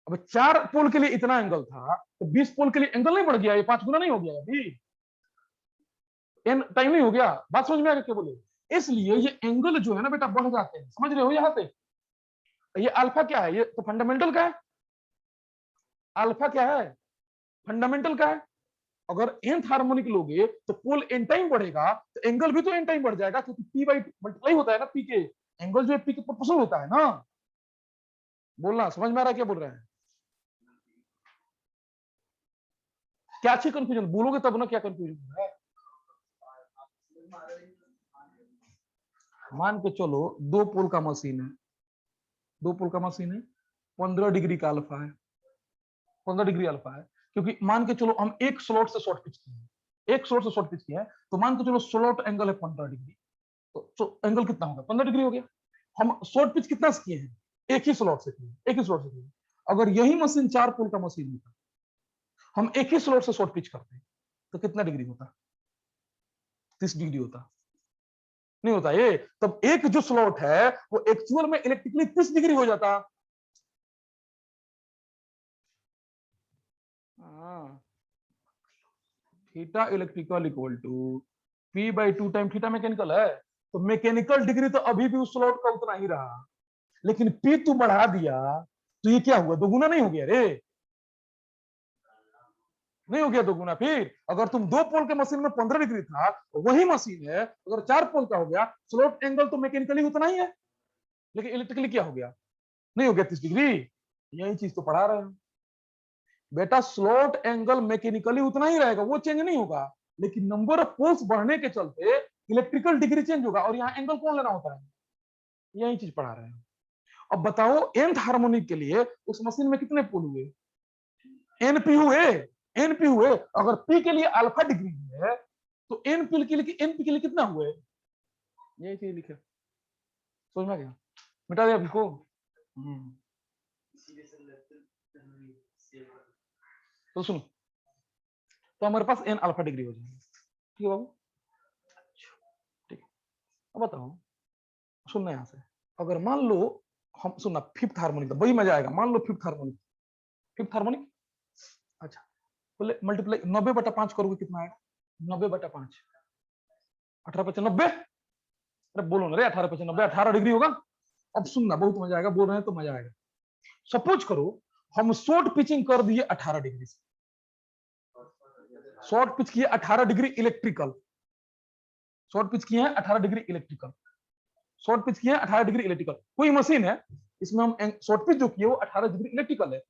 अब 4 पोल के लिए इतना एंगल था, तो 20 पोल के लिए एंगल नहीं बढ़ गया, ये 5 गुना नहीं हो गया अभी, एन टाइम नहीं हो गया, बात समझ में आ गया क्या बोले। इसलिए ये एंगल जो है ना बेटा बढ़ जाते हैं, समझ रहे हो यहाँ पे। ये अल्फा क्या है, ये तो फंडामेंटल का है, अल्फा क्या है, फंडामेंटल का है। अगर nth हार्मोनिक लोगे तो पोल n टाइम बढ़ेगा, तो एंगल भी तो n टाइम बढ़ जाएगा, क्योंकि p बाई मल्टीप्लाई होता है ना p के, एंगल जो है p के प्रोपोर्शनल होता है ना। बोलना समझ में आ रहा है क्या बोल रहे हैं, क्या अच्छी कंफ्यूजन, बोलोगे तब ना क्या कंफ्यूजन है। मान के चलो 2 पोल का मशीन है, 2 पोल का मशीन है, 15 डिग्री का अल्फा है, 15 डिग्री अल्फा है, क्योंकि मान के चलो हम एक स्लॉट से शॉर्ट पिच किए हैं, एक स्लॉट से शॉर्ट पिच किया है, तो मान के चलो स्लॉट एंगल है 15 डिग्री, तो एंगल कितना होगा, 15 डिग्री हो गया। हम शॉर्ट पिच कितना से किए हैं, एक ही स्लॉट से किए, एक ही स्लॉट से किए। अगर यही मशीन 4 पोल का मशीन होता, हम एक ही स्लॉट से शॉर्ट पिच करते, तो कितना डिग्री होता, 30 डिग्री होता, नहीं होता ये। तब एक जो स्लॉट है वो एक्चुअल में इलेक्ट्रिकली 30 डिग्री हो जाता। Theta electrical equal to p/2 time theta mechanical है, तो मैकेनिकल डिग्री तो अभी भी उस स्लॉट का उतना ही रहा, लेकिन p तू बढ़ा दिया, तो ये क्या हुआ, दोगुना नहीं हो गया रे, नहीं हो गया दोगुना। फिर अगर तुम 2 पोल के मशीन में 15 डिग्री था, वही मशीन है अगर 4 पोल का हो गया, स्लॉट एंगल तो मैकेनिकली उतना ही है, लेकिन इलेक्ट्रिकली क्या हो गया, नहीं हो गया 30 डिग्री। यही चीज तो पढ़ा रहे हैं बेटा, स्लॉट एंगल मैकेनिकली उतना ही रहेगा, वो चेंज नहीं होगा, लेकिन नंबर ऑफ पोल्स बढ़ने के चलते इलेक्ट्रिकल डिग्री चेंज होगा, और यहाँ एंगल कौन लेना होता है, यही चीज पढ़ा रहे हैं। अब बताओ nth हार्मोनिक के लिए उस मशीन में कितने पोल हुए? np हुए, np हुए। अगर p के लिए अल्फा डिग्री है तो np के लिए कितना हुए? यही चीज लिखे, समझ में आ गया? मिटा दिया आपको? तो सुनो, तो हमारे पास n अल्फा डिग्री हो जाएगी, ठीक है बाबू? ठीक है, अब बताओ, सुनना यहां से, अगर मान लो हम, सुनना, फिफ्थ हार्मोनिक, वही मजा आएगा। मान लो फिफ्थ हार्मोनिक, अच्छा, बोले मल्टीप्लाई 90/5 करोगे कितना आएगा? 90/5, 18/90। अरे बोलो ना रे, 18/90, 18 डिग्री होगा। अब सुनना, बहुत मजा आएगा, बोल रहे हैं तो मजा आएगा। सपोज करो हम शॉर्ट पिचिंग कर दिए 18 डिग्री से, शॉर्ट पिच किए 18 डिग्री इलेक्ट्रिकल, शॉर्ट पिच किए हैं 18 डिग्री इलेक्ट्रिकल, शॉर्ट पिच किए हैं 18 डिग्री इलेक्ट्रिकल। कोई मशीन है इसमें हम शॉर्ट पिच जो किए वो 18 डिग्री इलेक्ट्रिकल है।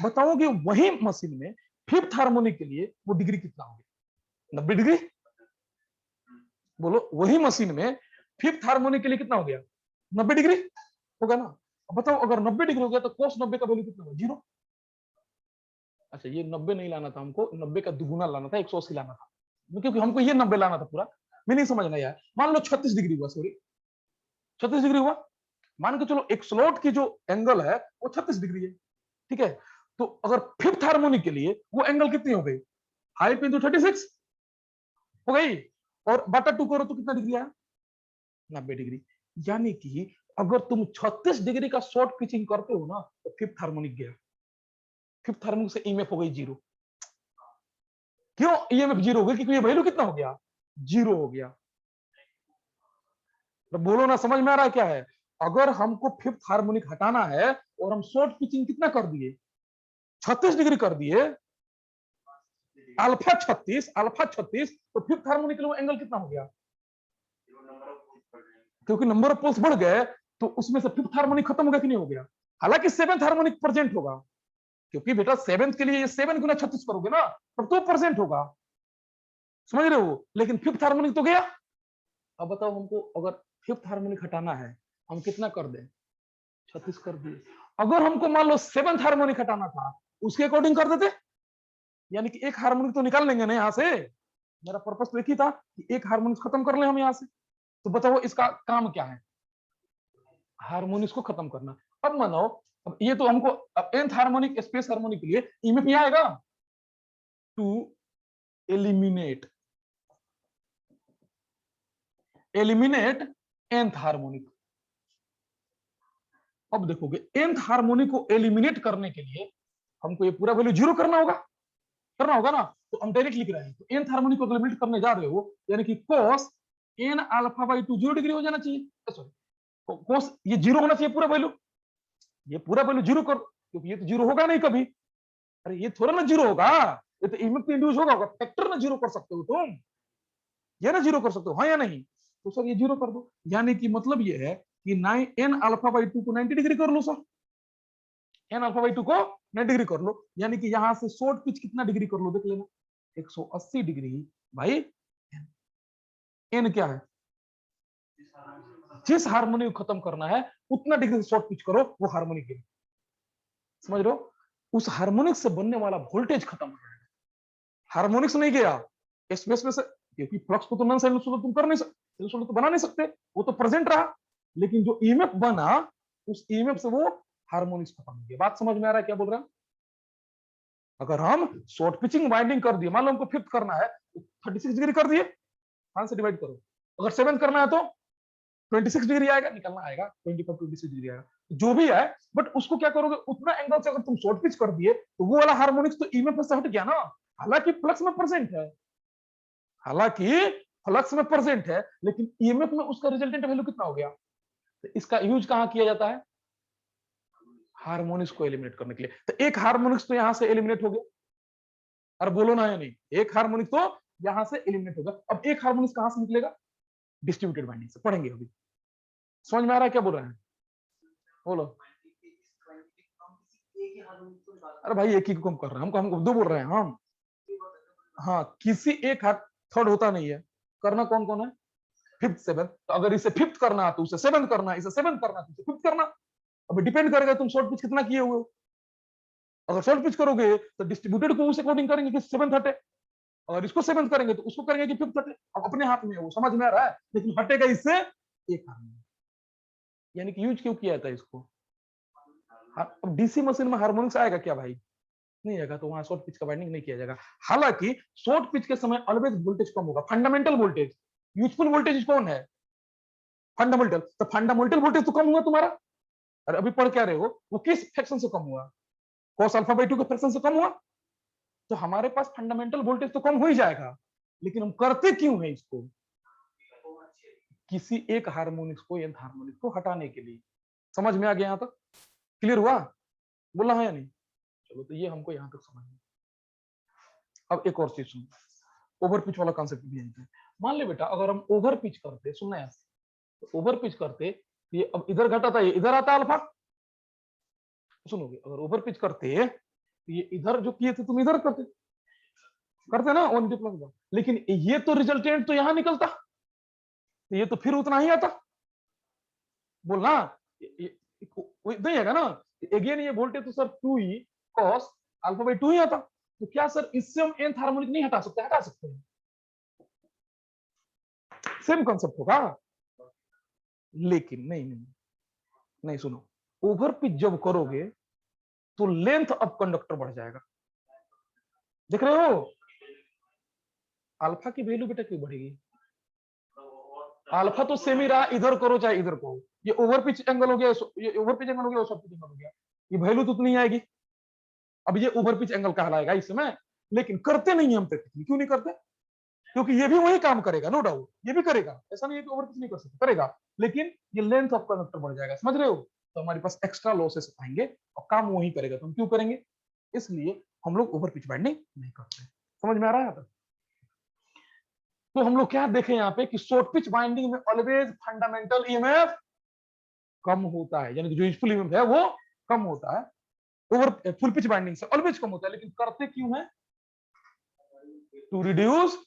बताओगे वही मशीन में फिफ्थ हार्मोनिक के लिए वो डिग्री कितना होगा? 90 डिग्री। बोलो, वही मशीन में फिफ्थ हार्मोनिक के लिए कितना हो गया? 90 डिग्री होगा ना। अब बताओ, अगर 90 डिग्री हो गया तो cos 90 का वैल्यू कितना होगा? 0। अच्छा, ये 90 नहीं लाना था हमको, 90 का दुगुना लाना था, 180 लाना था, क्योंकि हमको ये 90 लाना था पूरा। मैं नहीं समझना यार। मान लो 36 डिग्री हुआ, सॉरी 36 डिग्री हुआ, मान के चलो एक स्लॉट की जो एंगल है वो 36 डिग्री है, ठीक है? तो अगर फिफ्थ हार्मोनिक के लिए वो एंगल कितनी हो गई? हाइट इंटू 36 हो गई, और बटा 2 करो तो कितना डिग्री आया? 90 डिग्री। यानी कि अगर तुम 36 डिग्री का शॉर्ट पिचिंग करते हो ना तो फिफ्थ हार्मोनिक गया, फिफ्थ हार्मोनिक से ईएमएफ हो गई 0। क्यों ईएमएफ 0 हो गई? क्योंकि ये वैल्यू कितना हो गया? 0 हो गया। तो बोलो ना, समझ में आ रहा है क्या है? अगर हमको फिफ्थ हार्मोनिक हटाना है और हम शॉर्ट पिचिंग कितना कर दिए? 36 डिग्री कर दिए, अल्फा 36, तो फिफ्थ हार्मोनिक के लिए एंगल कितना हो गया? क्योंकि नंबर ऑफ पोल्स बढ़ गए तो उसमें से फिफ्थ हार्मोनिक खत्म हो गया कि नहीं हो गया? हालांकि सेवेंथ हार्मोनिक प्रेजेंट होगा, क्योंकि बेटा सेवेंथ के लिए ये 7 गुना 36 करोगे ना तब तो प्रेजेंट होगा, समझ रहे हो? लेकिन फिफ्थ हार्मोनिक तो गया। अब बताओ, हमको अगर फिफ्थ हार्मोनिक हटाना है, हम कितना कर दें? 36 कर दिए। अगर हमको मान लो सेवेंथ हार्मोनिक हटाना था, उसके अकॉर्डिंग कर देते, यानी कि एक हार्मोनिक तो निकाल लेंगे ना यहाँ से। मेरा पर्पस तो एक ही था कि एक हार्मोनिक खत्म कर ले हम यहाँ से। तो बताओ इसका काम क्या है? हार्मोनिक्स को खत्म करना। अब मानो, अब ये तो हमको, अब nth हार्मोनिक स्पेस हार्मोनिक के लिए ईएमएफ क्या आएगा? To eliminate nth harmonic. अब देखोगे nth हार्मोनिक को एलिमिनेट करने के लिए हमको ये पूरा वैल्यू 0 करना होगा ना। तो हम डायरेक्ट लिख रहे हैं, तो nth हार्मोनिक को एलिमिनेट करने जा रहे हो, यानी कि cos n अल्फा बाई 2 0 डिग्री हो जाना चाहिए। सॉरी, cos ये 0 होना चाहिए पूरा वैल्यू, ये पूरा वैल्यू 0 कर, क्योंकि ये तो 0 होगा नहीं कभी। अरे ये थोड़ा ना 0 होगा, ये तो ईएमएफ पे इंड्यूस होगा, फैक्टर ना 0 कर सकते हो तुम, ये ना 0 कर सकते हो, हाँ या नहीं? तो सर ये 0 कर दो, यानी कि मतलब ये है कि n अल्फा बाई 2 को 90 डिग्री कर लो सर, n अल्फा बाई 2 को 90 डिग्री कर लो, यानी कि यहां से शॉर्ट पिच कितना डिग्री कर लो, देख लेना, 180 डिग्री भाई। n क्या है? जिस हार्मोनिक को खत्म करना है उतना डिग्री शॉर्ट पिच करो, वो हार्मोनिक गिरी, समझ रहे हो? उस हार्मोनिक से बनने वाला वोल्टेज खत्म हो जाएगा, हार्मोनिक्स नहीं गया स्पेस में से, क्योंकि फ्लक्स को तो नॉन साइनुसोइडल तुम कर नहीं सकते, साइनुसोइडल तो बना नहीं सकते, वो तो प्रेजेंट रहा, लेकिन जो ईएमएफ बना उस ईएमएफ से वो हार्मोनिक्स खत्म हो गया। बात समझ में आ रहा है क्या बोल रहा है? अगर हम शॉर्ट पिचिंग वाइंडिंग कर दिए, मान लो हमको फिफ्थ करना है तो 36 डिग्री कर दिए, 5 से डिवाइड करो, अगर सेवेंथ करना है तो 26 डिग्री आएगा, निकलना आएगा 26 डिग्री आएगा, जो भी है। बट उसको क्या करोगे, उतना एंगल से अगर तुम शॉर्ट पिच कर दिए तो वो वाला हार्मोनिक्स तो ईएमएफ से हट गया ना, हालांकि फ्लक्स में प्रेजेंट है, लेकिन ईएमएफ में उसका रिजल्टेंट वैल्यू कितना हो गया? तो इसका यूज कहां किया जाता है? हार्मोनिक्स को एलिमिनेट करने के लिए। तो एक हार्मोनिक्स तो यहां से एलिमिनेट हो गया, और बोलो ना या नहीं, एक हार्मोनिक तो यहां से एलिमिनेट होगा। अब एक हार्मोनिक्स कहां से निकलेगा? डिस्ट्रीब्यूटेड बाइंडिंग से, पढ़ेंगे अभी। समझ में आ रहा है क्या बोल रहे हैं? बोलो। अरे भाई एक ही को कम कर रहे हैं, हमको दो बोल रहे हैं हम। हाँ, किसी एक हाथ थर्ड होता नहीं है, करना कौन कौन है? Fifth seventh. तो अगर इसे फिफ्थ करना है तो उसे सेवेंथ करना, इसे सेवेंथ करना तो उसे फिफ्थ करना। अब डिपेंड करेगा तुम शॉर्ट पिच कितना किए हुए हो। अगर शॉर्ट पिच करोगे तो डिस्ट्रीब्यूटेड को उस अकॉर्डिंग करेंगे कि 7th हटे, और इसको 7th करेंगे तो उसको करेंगे कि 5th हटे। अब अपने हाथ में है वो, समझ में आ रहा है, लेकिन हटेगा इससे एक हार्मोनिक। यानी कि यूज क्यों किया था इसको। अब डीसी मशीन में हार्मोनिक्स आएगा क्या भाई, नहीं आएगा, तो वहां शॉर्ट पिच का बाइंडिंग नहीं किया जाएगा। हालांकि शॉर्ट पिच के समय ऑलवेज वोल्टेज कम होगा, फंडामेंटल वोल्टेज। यूजफुल वोल्टेज कौन है, फंडामेंटल। तो फंडामेंटल वोल्टेज तो कम हुआ तुम्हारा, और अभी पढ़ क्या रहे हो, वो किस फ्रैक्शन से कम हुआ, cos अल्फा बाई 2 के फ्रैक्शन से कम हुआ। तो हमारे पास फंडामेंटल वोल्टेज तो कम हो ही जाएगा, लेकिन हम करते क्यों है इसको, किसी एक हार्मोनिक्स को, nth हार्मोनिक्स को हटाने के लिए। समझ में आ गया, यहां तक क्लियर हुआ, बोला है या नहीं। चलो तो ये हमको यहां तक समझ में। अब एक और चीज सुन, ओवर पिच वाला कॉन्सेप्ट भी है। मान ले बेटा अगर हम ओवर पिच करते, सुनना है, तो ओवर पिच करते, ये अब इधर घटाता है, इधर आता अल्फा। सुनोगे, अगर ओवर पिच करते ये इधर जो किए थे तुम इधर करते, करते ना 1 प्लस 1, लेकिन ये तो रिजल्टेंट तो यहां निकलता, तो ये तो फिर उतना ही आता, बोलना नहीं आएगा ना। अगेन ये वोल्टेज तो sir 2e cos alpha by 2 ही आता, तो क्या सर इससे हम nth हार्मोनिक नहीं हटा सकते, हटा सकते हैं, सेम कॉन्सेप्ट होगा। लेकिन नहीं नहीं नहीं, सुनो, ओवर पिच जब करोगे तो लेंथ ऑफ कंडक्टर बढ़ जाएगा, देख रहे हो। अल्फा की वैल्यू बेटा क्यों बढ़ेगी, अल्फा तो सेम ही रहा, इधर करो चाहे इधर करो। ये ओवर पिच एंगल हो गया, ये ओवर पिच एंगल हो गया, शॉर्ट पिच एंगल हो गया, ये वैल्यू तो उतनी आएगी। अब ये ओवर पिच एंगल कहलाएगा इस समय, लेकिन करते नहीं हम तक, क्यों नहीं करते, क्योंकि ये भी वही काम करेगा, नो डाउट ये भी करेगा, ऐसा नहीं है कि ओवर पिच नहीं कर सकता, करेगा, लेकिन ये लेंथ ऑफ कंडक्टर बढ़ जाएगा, समझ रहे हो। तो हमारे पास एक्स्ट्रा लॉसेस आएंगे और काम वही करेगा, तो हम क्यों करेंगे, इसलिए हम लोग ओवर पिच बाइंडिंग नहीं करते। समझ में आ रहा है। तो हम लोग क्या देखें यहाँ पे कि शॉर्ट पिच बाइंडिंग में ऑलवेज फंडामेंटल ईएमएफ कम होता है, यानी कि जो यूजफुल ईएमएफ है वो कम होता है, ओवर फुल पिच बाइंडिंग से ऑलवेज कम होता है, लेकिन करते क्यों है, to reduce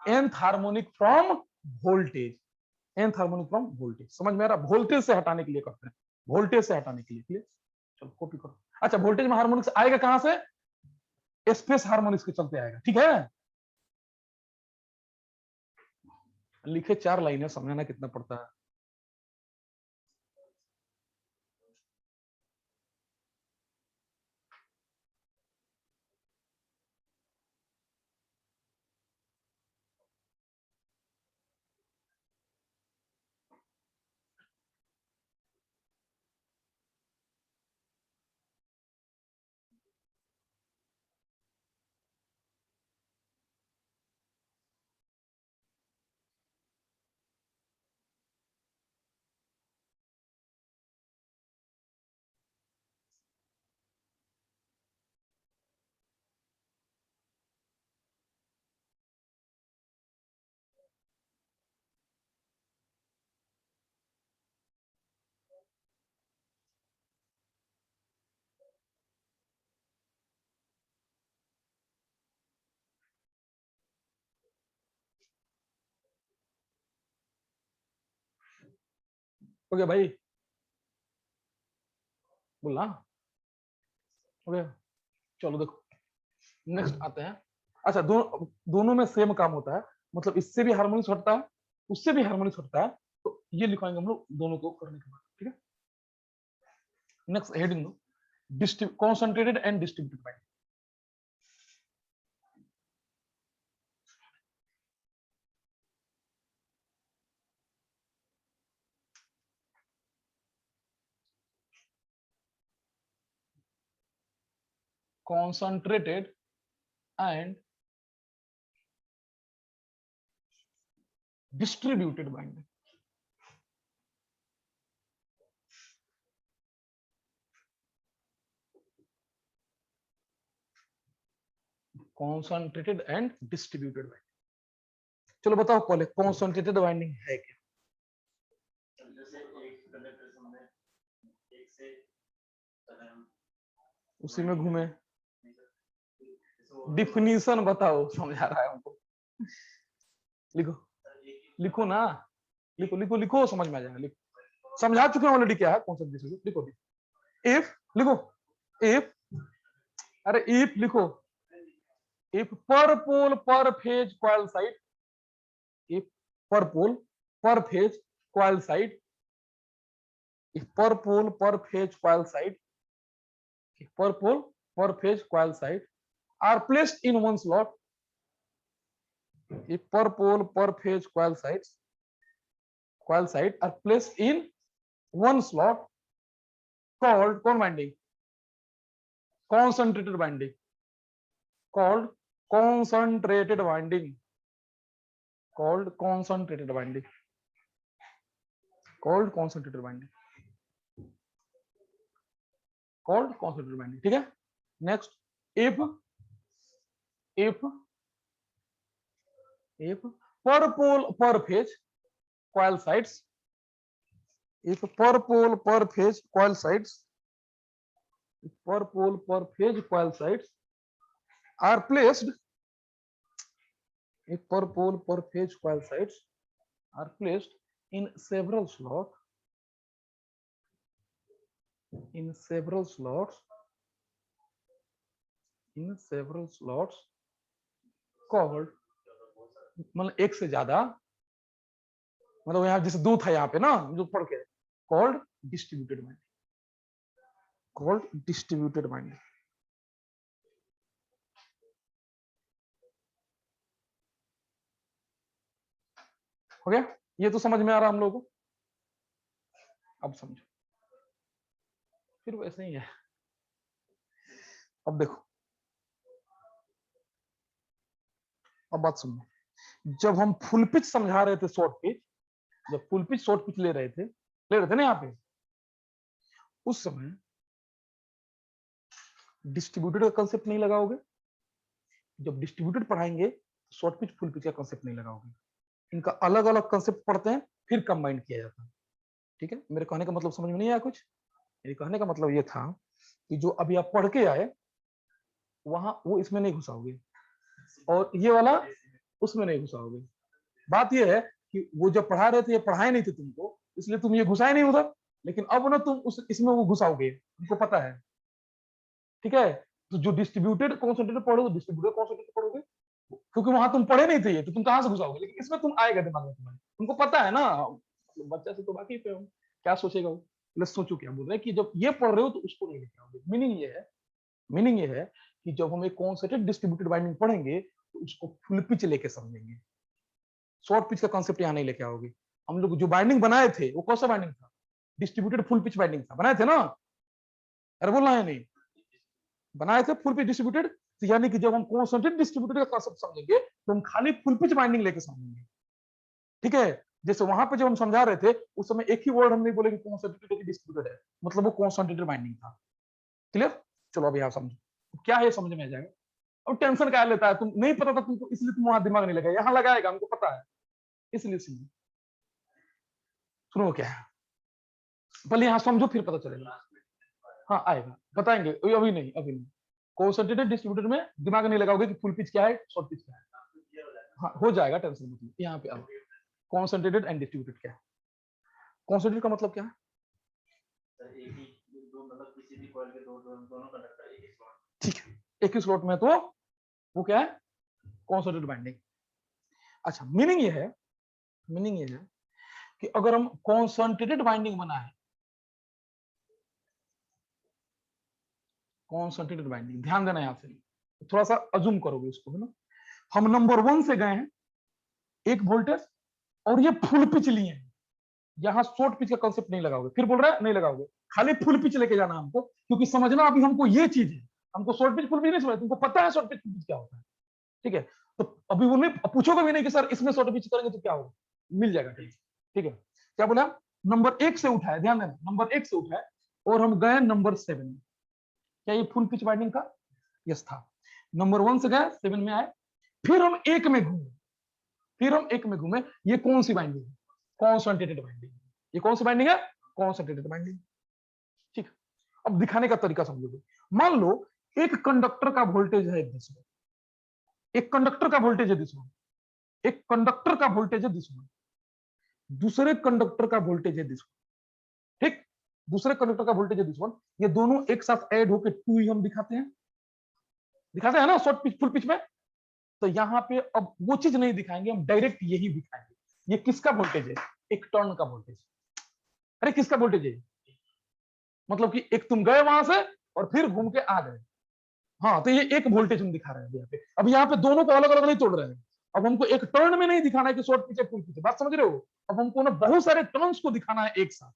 nth harmonic from voltage, nth harmonic from voltage. समझ में आ रहा, वोल्टेज से हटाने के लिए करते हैं, वोल्टेज से हटाने के लिए। क्लियर, चलो कॉपी करो। अच्छा, वोल्टेज में हार्मोनिक्स आएगा कहां से, स्पेस हार्मोनिक्स के चलते आएगा, ठीक है। लिखे 4 लाइनें, समझना कितना पड़ता है। हो गया भाई, बोलना हो गया। चलो देखो, नेक्स्ट आते हैं। अच्छा, दोनों में सेम काम होता है, मतलब इससे भी हार्मोनिक्स हटता है, उससे भी हार्मोनिक्स हटता है, तो ये लिखाएंगे हम लोग दोनों को करने के बाद, ठीक है। नेक्स्ट हेडिंग दो, concentrated and distributed binding. concentrated and distributed binding। concentrated and distributed binding, चलो बताओ पहले concentrated binding है क्या। उसी में घूमे, डिफिनीशन बताओ, समझा रहा है हमको। लिखो लिखो ना, लिखो लिखो लिखो, समझ में आ जाएगा, लिखो। समझा चुके हैं ऑलरेडी क्या है कॉन्सेंट्रेटेड। लिखो इफ, लिखो इफ, अरे इफ लिखो, इफ पर पोल पर फेज कॉइल साइड, इफ पर पोल पर फेज कॉइल साइड, इफ पर पोल पर phase coil side, per pole per phase coil side are placed in one slot, if per pole per phase coil side are placed in one slot called कौन winding, concentrated winding, called concentrated winding, called concentrated winding, called concentrated winding, called concentrated winding। ठीक है, next if per pole per phase coil sides, if per pole per phase coil sides, if per pole per phase coil sides are placed, if per pole per phase coil sides are placed in several slots, in several slots, in several slots called, मतलब एक से ज्यादा, मतलब यहाँ जैसे दो था यहाँ पे ना जो पढ़ के, called distributed winding, called distributed winding। हो गया, ये तो समझ में आ रहा हम लोगों को। अब समझो, फिर वैसे ही है। अब देखो, अब बात सुनो, जब हम फुल पिच समझा रहे थे शॉर्ट पिच, जब फुल पिच शॉर्ट पिच ले रहे थे ना यहाँ पे, उस समय डिस्ट्रीब्यूटेड का कंसेप्ट नहीं लगाओगे। जब डिस्ट्रीब्यूटेड पढ़ाएंगे तो शॉर्ट पिच फुल पिच का कंसेप्ट नहीं लगाओगे, इनका अलग अलग कंसेप्ट पढ़ते हैं फिर कंबाइन किया जाता है। ठीक है, मेरे कहने का मतलब समझ में नहीं आया कुछ? मेरे कहने का मतलब ये था कि जो अभी आप पढ़ के आए वहां वो इसमें नहीं घुसाओगे, और ये वाला उसमें नहीं घुसाओगे। बात ये है कि वो जब पढ़ा रहे थे ये पढ़ाए नहीं थे तुमको, इसलिए तुम ये घुसाए नहीं उधर, लेकिन अब ना तुम उस इसमें वो घुसाओगे, तुमको पता है। ठीक है, तो जो डिस्ट्रीब्यूटेड कॉन्सेंट्रेटेड पढ़ोगे, डिस्ट्रीब्यूटेड कॉन्सेंट्रेटेड पढ़ोगे, क्योंकि वहां तुम पढ़े नहीं थे ये, तो तुम कहां से घुसाओगे? लेकिन इसमें तुम आएगा दिमाग में तुम्हारे, तुमको पता है ना, बच्चा से तो बाकी पे हो, क्या सोचेगा वो। सोचो क्या बोल रहे हैं कि जब ये पढ़ रहे हो तो उसको नहीं लेके आओगे। मीनिंग ये है कि जब हम एक कॉन्सेंट्रेटेड डिस्ट्रीब्यूटेड बाइंडिंग पढ़ेंगे तो उसको फुल पिच लेके समझेंगे, शॉर्ट पिच का कंसेप्ट यहाँ नहीं लेके आओगे। हम लोग जो बाइंडिंग बनाए थे वो कौन सा बाइंडिंग था? डिस्ट्रीब्यूटेड फुल पिच बाइंडिंग था, बनाए थे ना? अरे बोलना है नहीं, बनाए थे फुल पिच डिस्ट्रीब्यूटेड। तो यानी कि जब हम कॉन्सेंट्रेटेड डिस्ट्रीब्यूटेड का कंसेप्ट समझेंगे तो हम खाली फुल पिच बाइंडिंग लेके समझेंगे। ठीक है, जैसे वहां पे जब हम समझा रहे थे उस समय एक ही वर्ड हम नहीं बोले कि कॉन्सेंट्रेटेड डिस्ट्रीब्यूटेड है, मतलब वो कॉन्सेंट्रेटेड बाइंडिंग था। क्लियर? चलो अब यहाँ समझो क्या है, समझ में आ जाएगा। अब टेंशन क्या लेता है, तुम नहीं पता था तुमको, इसलिए तुम वहां दिमाग नहीं लगाया, यहाँ लगाएगा, हमको पता है, इसलिए सुनो क्या है, पहले यहाँ समझो फिर पता चलेगा। हाँ आएगा, बताएंगे, अभी नहीं, अभी नहीं। कॉन्सेंट्रेटेड डिस्ट्रीब्यूटर में दिमाग नहीं लगाओगे कि फुल पिच क्या है, शॉर्ट पिच क्या है। हाँ हो जाएगा, टेंशन मत लो। यहाँ पे आओ, कॉन्सेंट्रेटेड एंड डिस्ट्रीब्यूटेड क्या है? कॉन्सेंट्रेटेड का मतलब क्या है? ठीक है, एक ही स्लॉट में, तो वो क्या है? Concentrated binding. अच्छा, मीनिंग ये है कि अगर हम कॉन्सेंट्रेटेड बाइंडिंग बनाए, कॉन्सेंट्रेटेड बाइंडिंग, ध्यान देना यहां से, थोड़ा सा अजूम करोगे इसको, है ना। हम नंबर 1 से गए हैं, एक वोल्टेज, और ये फुल पिच लिए हैं, यहां शॉर्ट पिच का कंसेप्ट नहीं लगाओगे। फिर बोल रहा है नहीं लगाओगे, खाली फुल पिच लेके जाना हमको, क्योंकि समझना अभी हमको ये चीज है, हमको शॉर्ट पिच फुल पिच नहीं समझ, तुमको पता है शॉर्ट पिच फुल पिच क्या होता है। ठीक है, तो अभी वो नहीं पूछोगे भी नहीं कि सर इसमें शॉर्ट पिच करेंगे तो क्या होगा, मिल जाएगा। ठीक है, क्या बोला? नंबर 1 से उठाए, ध्यान देना, नंबर 1 से उठाए और हम गए नंबर 7 में। क्या ये फुल पिच बाइंडिंग का? यस था। नंबर 1 से गए 7 में आए, फिर हम 1 में घूमे, ये कौन सी बाइंडिंग है? Concentrated binding. ये कौन सी बाइंडिंग है? Concentrated binding. ठीक, अब दिखाने का तरीका समझोगे। मान लो एक कंडक्टर का वोल्टेज है 10 वोल्ट, एक कंडक्टर का वोल्टेज है 10 वोल्ट, एक कंडक्टर का वोल्टेज है 10 वोल्ट, दूसरे कंडक्टर का वोल्टेज है 10 वोल्ट। दूसरे कंडक्टर का वोल्टेज है दिस वन, ये दोनों एक साथ ऐड होकर 2 हम दिखाते हैं ना शॉर्ट पिच फुल पिच में। तो यहाँ पे अब वो चीज नहीं दिखाएंगे, हम डायरेक्ट यही दिखाएंगे। ये किसका वोल्टेज है? एक टर्न का वोल्टेज। अरे किसका वोल्टेज है? मतलब कि एक तुम गए वहां से और फिर घूम के आ गए। हाँ, तो ये एक वोल्टेज हम दिखा रहे हैं यहाँ पे। अब यहाँ पे दोनों को अलग अलग नहीं तोड़ रहे हैं। अब हमको एक टर्न में नहीं दिखाना है कि शॉर्ट पिच है फुल पिच है, बात समझ रहे हो? अब हमको ना बहुत सारे टर्न्स को दिखाना है एक साथ।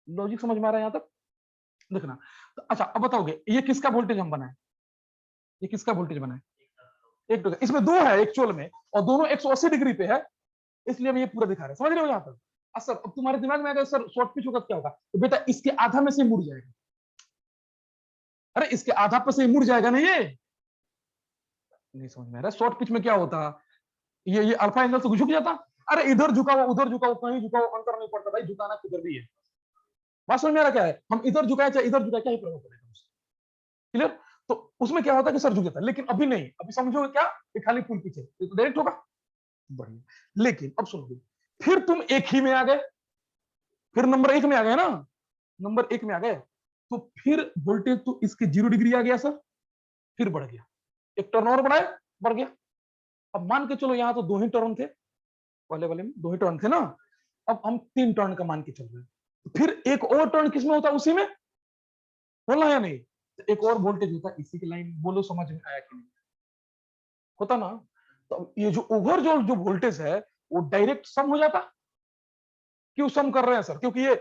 लॉजिक समझ में आ रहा है यहाँ तक? देखना। तो अच्छा, अब बताओगे ये किसका वोल्टेज हम बनाए? ये किसका वोल्टेज बनाए? एक टर्न। इसमें दो है एक्चुअल में, और दोनों 180 डिग्री पे है, इसलिए हम ये पूरा दिखा रहे हैं। समझ रहे हो यहाँ तक? सर अब तुम्हारे दिमाग में आएगा सर शॉर्ट पिच होगा क्या होगा? तो बेटा इसके आधा में से मुड़ जाएगा। अरे इसके आधा पे से मुड़ जाएगा ना, ये नहीं समझ में आ रहा। शॉर्ट पिच में क्या होता? ये अल्फा एंगल से झुक जाता। अरे इधर झुकाओ उधर झुकाओ कहीं झुकाओ अंतर नहीं पड़ता भाई, झुकाना किधर भी है। बात समझ में आ रहा क्या है? हम इधर झुकाए चाहे इधर झुकाए, क्या ही प्रभाव पड़ेगा उससे। क्लियर? तो उसमें क्या होता है कि सर झुक जाता है, लेकिन अभी नहीं। अभी समझोगे क्या कि खाली फुल पिच है, ये तो डायरेक्ट होगा। बढ़िया। लेकिन अब सुनो, फिर तुम एक ही में आ गए, फिर नंबर 1 में आ गए ना, नंबर 1 में आ गए, तो फिर वोल्टेज तो इसके 0 डिग्री आ गया सर, फिर बढ़ गया। एक टर्न और बढ़ाए, बढ़ गया। अब मान के चलो यहाँ तो 2 ही टर्न थे, वाले वाले में 2 ही टर्न थे ना, अब हम 3 टर्न का मान के चल रहे हैं। फिर एक और टर्न किसमें होता है? उसी में। बोलना है नहीं? तो एक और वोल्टेज होता है इसी की लाइन। बोलो समझ में आया कि नहीं? होता ना। तो ये जो ओवर जो वोल्टेज है वो डायरेक्ट सम हो जाता। क्यों सम कर रहे हैं सर? क्योंकि ये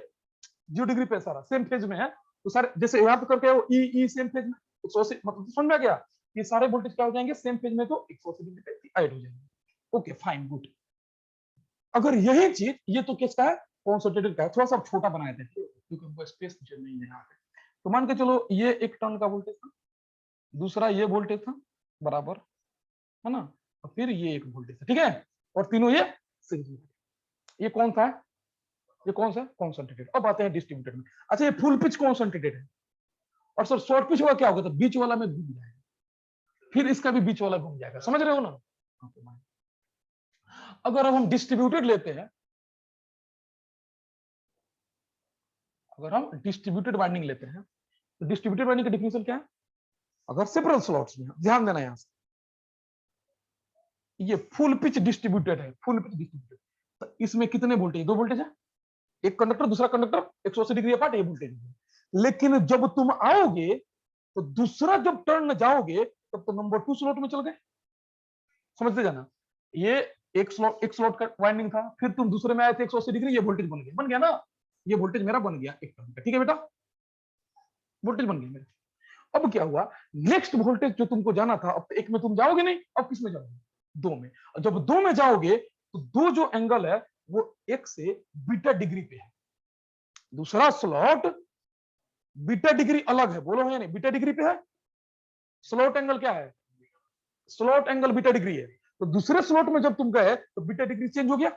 0 डिग्री पे सारा सेम फेज में है, तो सर जैसे यहाँ पे करके वो ई सेम फेज में 180, मतलब समझ में आ गया? ये सारे वोल्टेज क्या हो जाएंगे सेम फेज में, तो 180 डिग्री पे ऐड हो जाएंगे। Okay fine good. अगर यही चीज, ये तो किसका है? कॉन्सेंट्रेटेड का है। थोड़ा सा छोटा बनाए थे क्योंकि हमको स्पेस नहीं है यहाँ पे। तो मान के चलो ये एक टर्न का वोल्टेज था, दूसरा ये वोल्टेज था बराबर, है ना, और फिर ये एक वोल्टेज था, ठीक है, और तीनों ये सीरीज में। ये कौन था? ये कौन सा? कॉन्सेंट्रेटेड। अब आते हैं डिस्ट्रीब्यूटेड में। अच्छा ये फुल पिच कॉन्सेंट्रेटेड है, और सर शॉर्ट पिच हुआ क्या होगा? तो बीच वाला में घूम जाएगा, फिर इसका भी बीच वाला घूम जाएगा। समझ रहे हो ना? अगर अब हम डिस्ट्रीब्यूटेड लेते हैं, अगर हम डिस्ट्रीब्यूटेड वाइंडिंग लेते हैं, तो डिस्ट्रीब्यूटेड वाइंडिंग का डिफिनेशन क्या है? अगर सेपरल स्लॉट्स में, ध्यान देना यहां से, ये फुल पिच डिस्ट्रीब्यूटेड है, फुल पिच डिस्ट्रीब्यूटेड, तो इसमें कितने वोल्टेज? 2 वोल्टेज है, एक कंडक्टर दूसरा कंडक्टर 180 डिग्री अपार्ट, ये वोल्टेज है। लेकिन जब तुम आओगे तो दूसरा जब टर्न जाओगे तब तो नंबर 2 स्लॉट में चल गए। समझते जाना, ये एक स्लॉट का वाइंडिंग था, फिर तुम दूसरे में आए थे 180 डिग्री, ये वोल्टेज बन गया ना, ये वोल्टेज मेरा बन गया एक टर्न का, ठीक है बेटा, वोल्टेज बन गया मेरा। अब क्या हुआ? नेक्स्ट वोल्टेज जो तुमको जाना था, अब एक में तुम जाओगे नहीं, अब किस में जाओगे? 2 में। जब 2 में जाओगे तो 2 जो एंगल है वो 1 से बीटा डिग्री पे है, दूसरा स्लॉट बीटा डिग्री अलग है। बोलो है नहीं? बीटा डिग्री पे है। स्लॉट एंगल क्या है? स्लॉट एंगल बीटा डिग्री है। तो दूसरे स्लॉट में जब तुम गए तो बीटा डिग्री चेंज हो गया।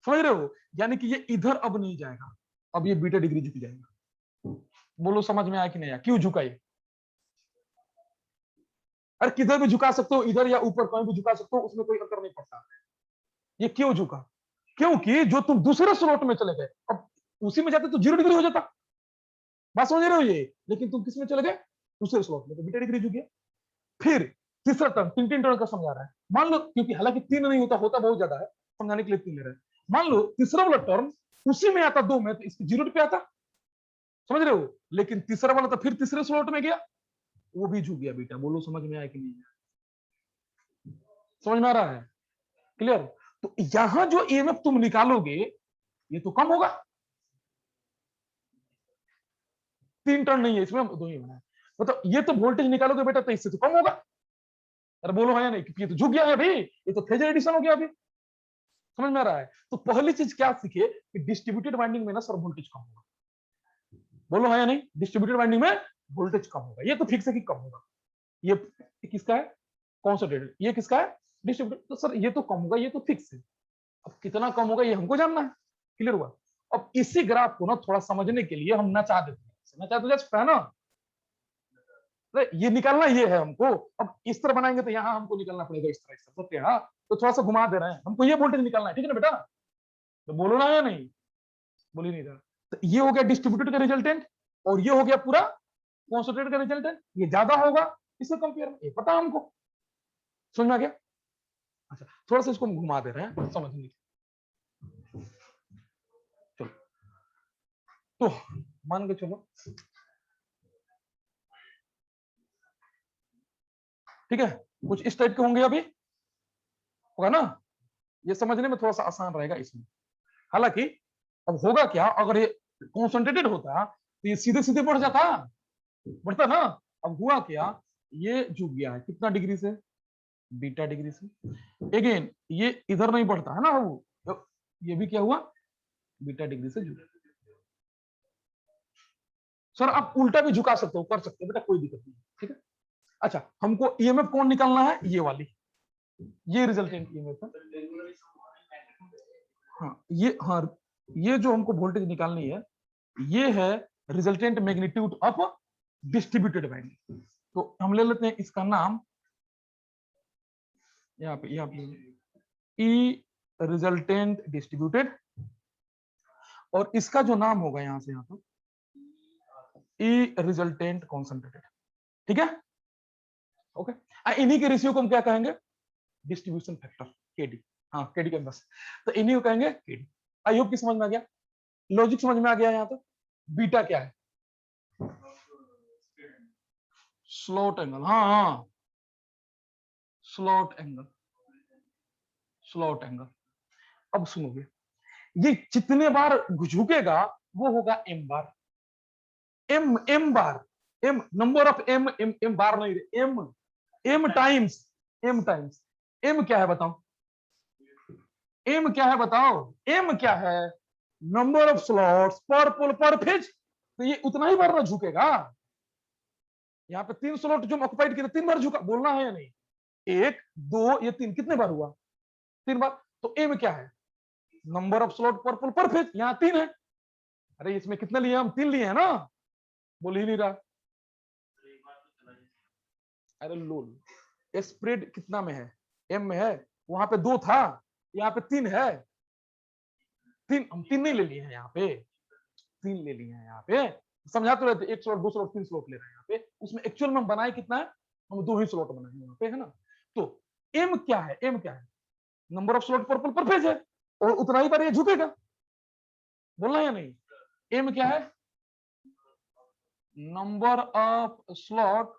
समझ रहे हो? यानी कि ये इधर अब नहीं जाएगा, अब ये बीटा डिग्री झुक जाएगा। बोलो समझ में आया कि नहीं आया? क्यों झुका ये? अरे किधर भी झुका सकते हो, इधर या ऊपर कहीं भी झुका सकते हो, उसमें कोई असर नहीं पड़ता। ये क्यों झुका? क्योंकि जो तुम दूसरे स्लॉट में चले गए, अब उसी में जाते तो 0 डिग्री हो जाता। बात समझ रहे हो ये? लेकिन तुम किस में चले गए? दूसरे स्लॉट में, तो बीटा डिग्री झुक गया। फिर तीसरा टर्न, 3 टर्न का समझा रहा है, मान लो, क्योंकि हालांकि 3 नहीं होता, होता बहुत ज्यादा है, समझाने के लिए 3 ले रहे हैं। मान लो तीसरा वाला टर्न उसी में आता 2 में, तो इसकी 0 पे आता। समझ रहे हो? लेकिन तीसरा वाला तो फिर तीसरे स्लॉट में गया, वो भी झुक गया बेटा। बोलो समझ में आया कि नहीं? समझ में आ रहा है? क्लियर? तो यहां जो ईएमएफ तुम निकालोगे ये तो कम होगा। 3 टर्न नहीं है इसमें, 2 ही होना है। मतलब ये तो वोल्टेज निकालोगे बेटा तो इससे तो कम होगा। अरे बोलो है या नहीं? क्योंकि ये तो झुक गया है अभी, ये तो फेजर एडिशन हो गया अभी। समझ में आ रहा है? तो पहली चीज क्या सीखे कि डिस्ट्रीब्यूटेड वाइंडिंग में ना सर वोल्टेज कम होगा। बोलो है या नहीं? डिस्ट्रीब्यूटेड वाइंडिंग में वोल्टेज कम होगा, ये तो फिक्स है कि कम होगा। ये किसका है? कॉन्सेंट्रेटेड। ये किसका है? डिस्ट्रीब्यूटेड। तो सर ये तो कम होगा, ये तो फिक्स है। अब कितना कम होगा ये हमको जानना है। क्लियर हुआ? अब इसी ग्राफ को ना थोड़ा समझने के लिए हम नचा देते हैं, नचा तो जस्ट है ना, ये निकालना ये है हमको। अब इस तरह बनाएंगे तो यहाँ हमको निकलना पड़ेगा इस तरह, इस तरह तो यहाँ तो थोड़ा सा घुमा दे रहे हैं हमको, ये वोल्टेज निकालना है, ठीक है ना बेटा? तो बोलो ना या नहीं? बोल ही नहीं रहा। तो ये हो गया डिस्ट्रीब्यूटेड का रिजल्टेंट और ये हो गया पूरा कॉन्सेंट्रेटेड का रिजल्टेंट। ये ज्यादा होगा इससे कंपेयर में, ये पता है हमको। समझ में आ गया? अच्छा, थोड़ा सा इसको घुमा दे रहे हैं समझने। चलो, तो मान के चलो, ठीक है, कुछ इस टाइप के होंगे, अभी होगा ना? ये समझने में थोड़ा सा आसान रहेगा इसमें। हालांकि अब होगा क्या, अगर ये कॉन्सेंट्रेटेड होता तो ये सीधे सीधे बढ़ जाता, बढ़ता ना। अब हुआ क्या, ये झुक गया है कितना डिग्री से, बीटा डिग्री से। अगेन ये इधर नहीं बढ़ता है ना, वो ये भी क्या हुआ, बीटा डिग्री से झुक। सर आप उल्टा भी झुका सकते हो, कर सकते हो बेटा, कोई दिक्कत नहीं, ठीक है। अच्छा, हमको ईएमएफ कौन निकालना है, ये वाली, ये रिजल्टेंट ईएमएफ है। हाँ ये जो हमको वोल्टेज निकालनी है, ये है resultant magnitude of distributed band. तो हम ले लेते हैं इसका नाम, यहाँ पे ई रिजल्टेंट डिस्ट्रीब्यूटेड, और इसका जो नाम होगा यहाँ से यहाँ पे ई रिजल्टेंट कॉन्सेंट्रेटेड, ठीक है। ओके, इन्हीं के रेशियो को हम क्या कहेंगे, डिस्ट्रीब्यूशन फैक्टर, केडी। हाँ, केडी के बस, तो इन्हीं को कहेंगे केडी। आई होप कि समझ में आ गया, लॉजिक समझ में आ गया। यहाँ तो बीटा क्या है, स्लॉट एंगल। हाँ हाँ, स्लॉट एंगल, स्लॉट एंगल। अब सुनोगे, ये जितने बार झुकेगा वो होगा एम बार, एम बार, एम नंबर ऑफ एम बार नहीं, एम टाइम्स, एम क्या है बताओ, एम क्या है बताओ, एम क्या है, नंबर ऑफ स्लॉट्स पर पोल पर फेज। तो ये उतना ही बार ना झुकेगा। यहाँ पे 3 स्लॉट जो ऑक्युपाइड किए 3 बार झुका, बोलना है या नहीं, 1 2 ये 3, कितने बार हुआ, 3 बार। तो एम क्या है, नंबर ऑफ स्लॉट पर पोल पर फेज, यहाँ 3 है। अरे इसमें कितने लिए, हम 3 लिए हैं ना, बोल ही नहीं रहा। अरे लोल, स्प्रेड कितना में है, एम में है, वहां पे 2 था, यहाँ पे 3 है। 3 हम 3 नहीं ले लिए हैं, यहाँ पे 3 ले लिए हैं। यहाँ पे समझा तो रहते, 1 स्लॉट 2 स्लॉट 3 स्लॉट ले रहे हैं यहाँ पे, उसमें एक्चुअल में हम बनाए कितना है, हम 2 ही स्लॉट बनाए यहाँ पे, है ना। तो एम क्या है, एम क्या है, नंबर ऑफ स्लॉट पर फेज है, और उतना ही बार ये झुकेगा, बोलना है या नहीं। एम क्या है, नंबर ऑफ स्लॉट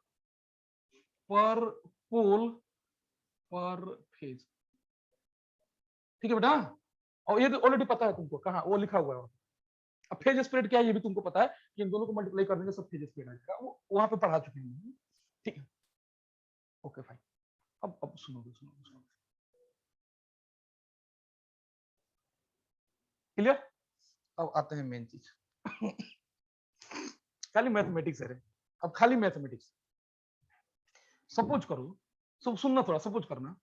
पर पोल पर फेज, ठीक है बेटा। और ये तो ऑलरेडी पता है तुमको, कहाँ वो लिखा हुआ है। अब फेज स्प्रेड क्या है ये भी तुमको पता है, कि इन दोनों को मल्टीप्लाई कर देंगे सब फेज स्प्रेड आ जाएगा, वो वहां पे पढ़ा चुके हैं, ठीक है। ओके फाइन, अब सुनो, क्लियर। अब आते हैं मेन चीज, खाली मैथमेटिक्स है रे, अब खाली मैथमेटिक्स। सपोज करो, सब सुनना थोड़ा, सपोज करना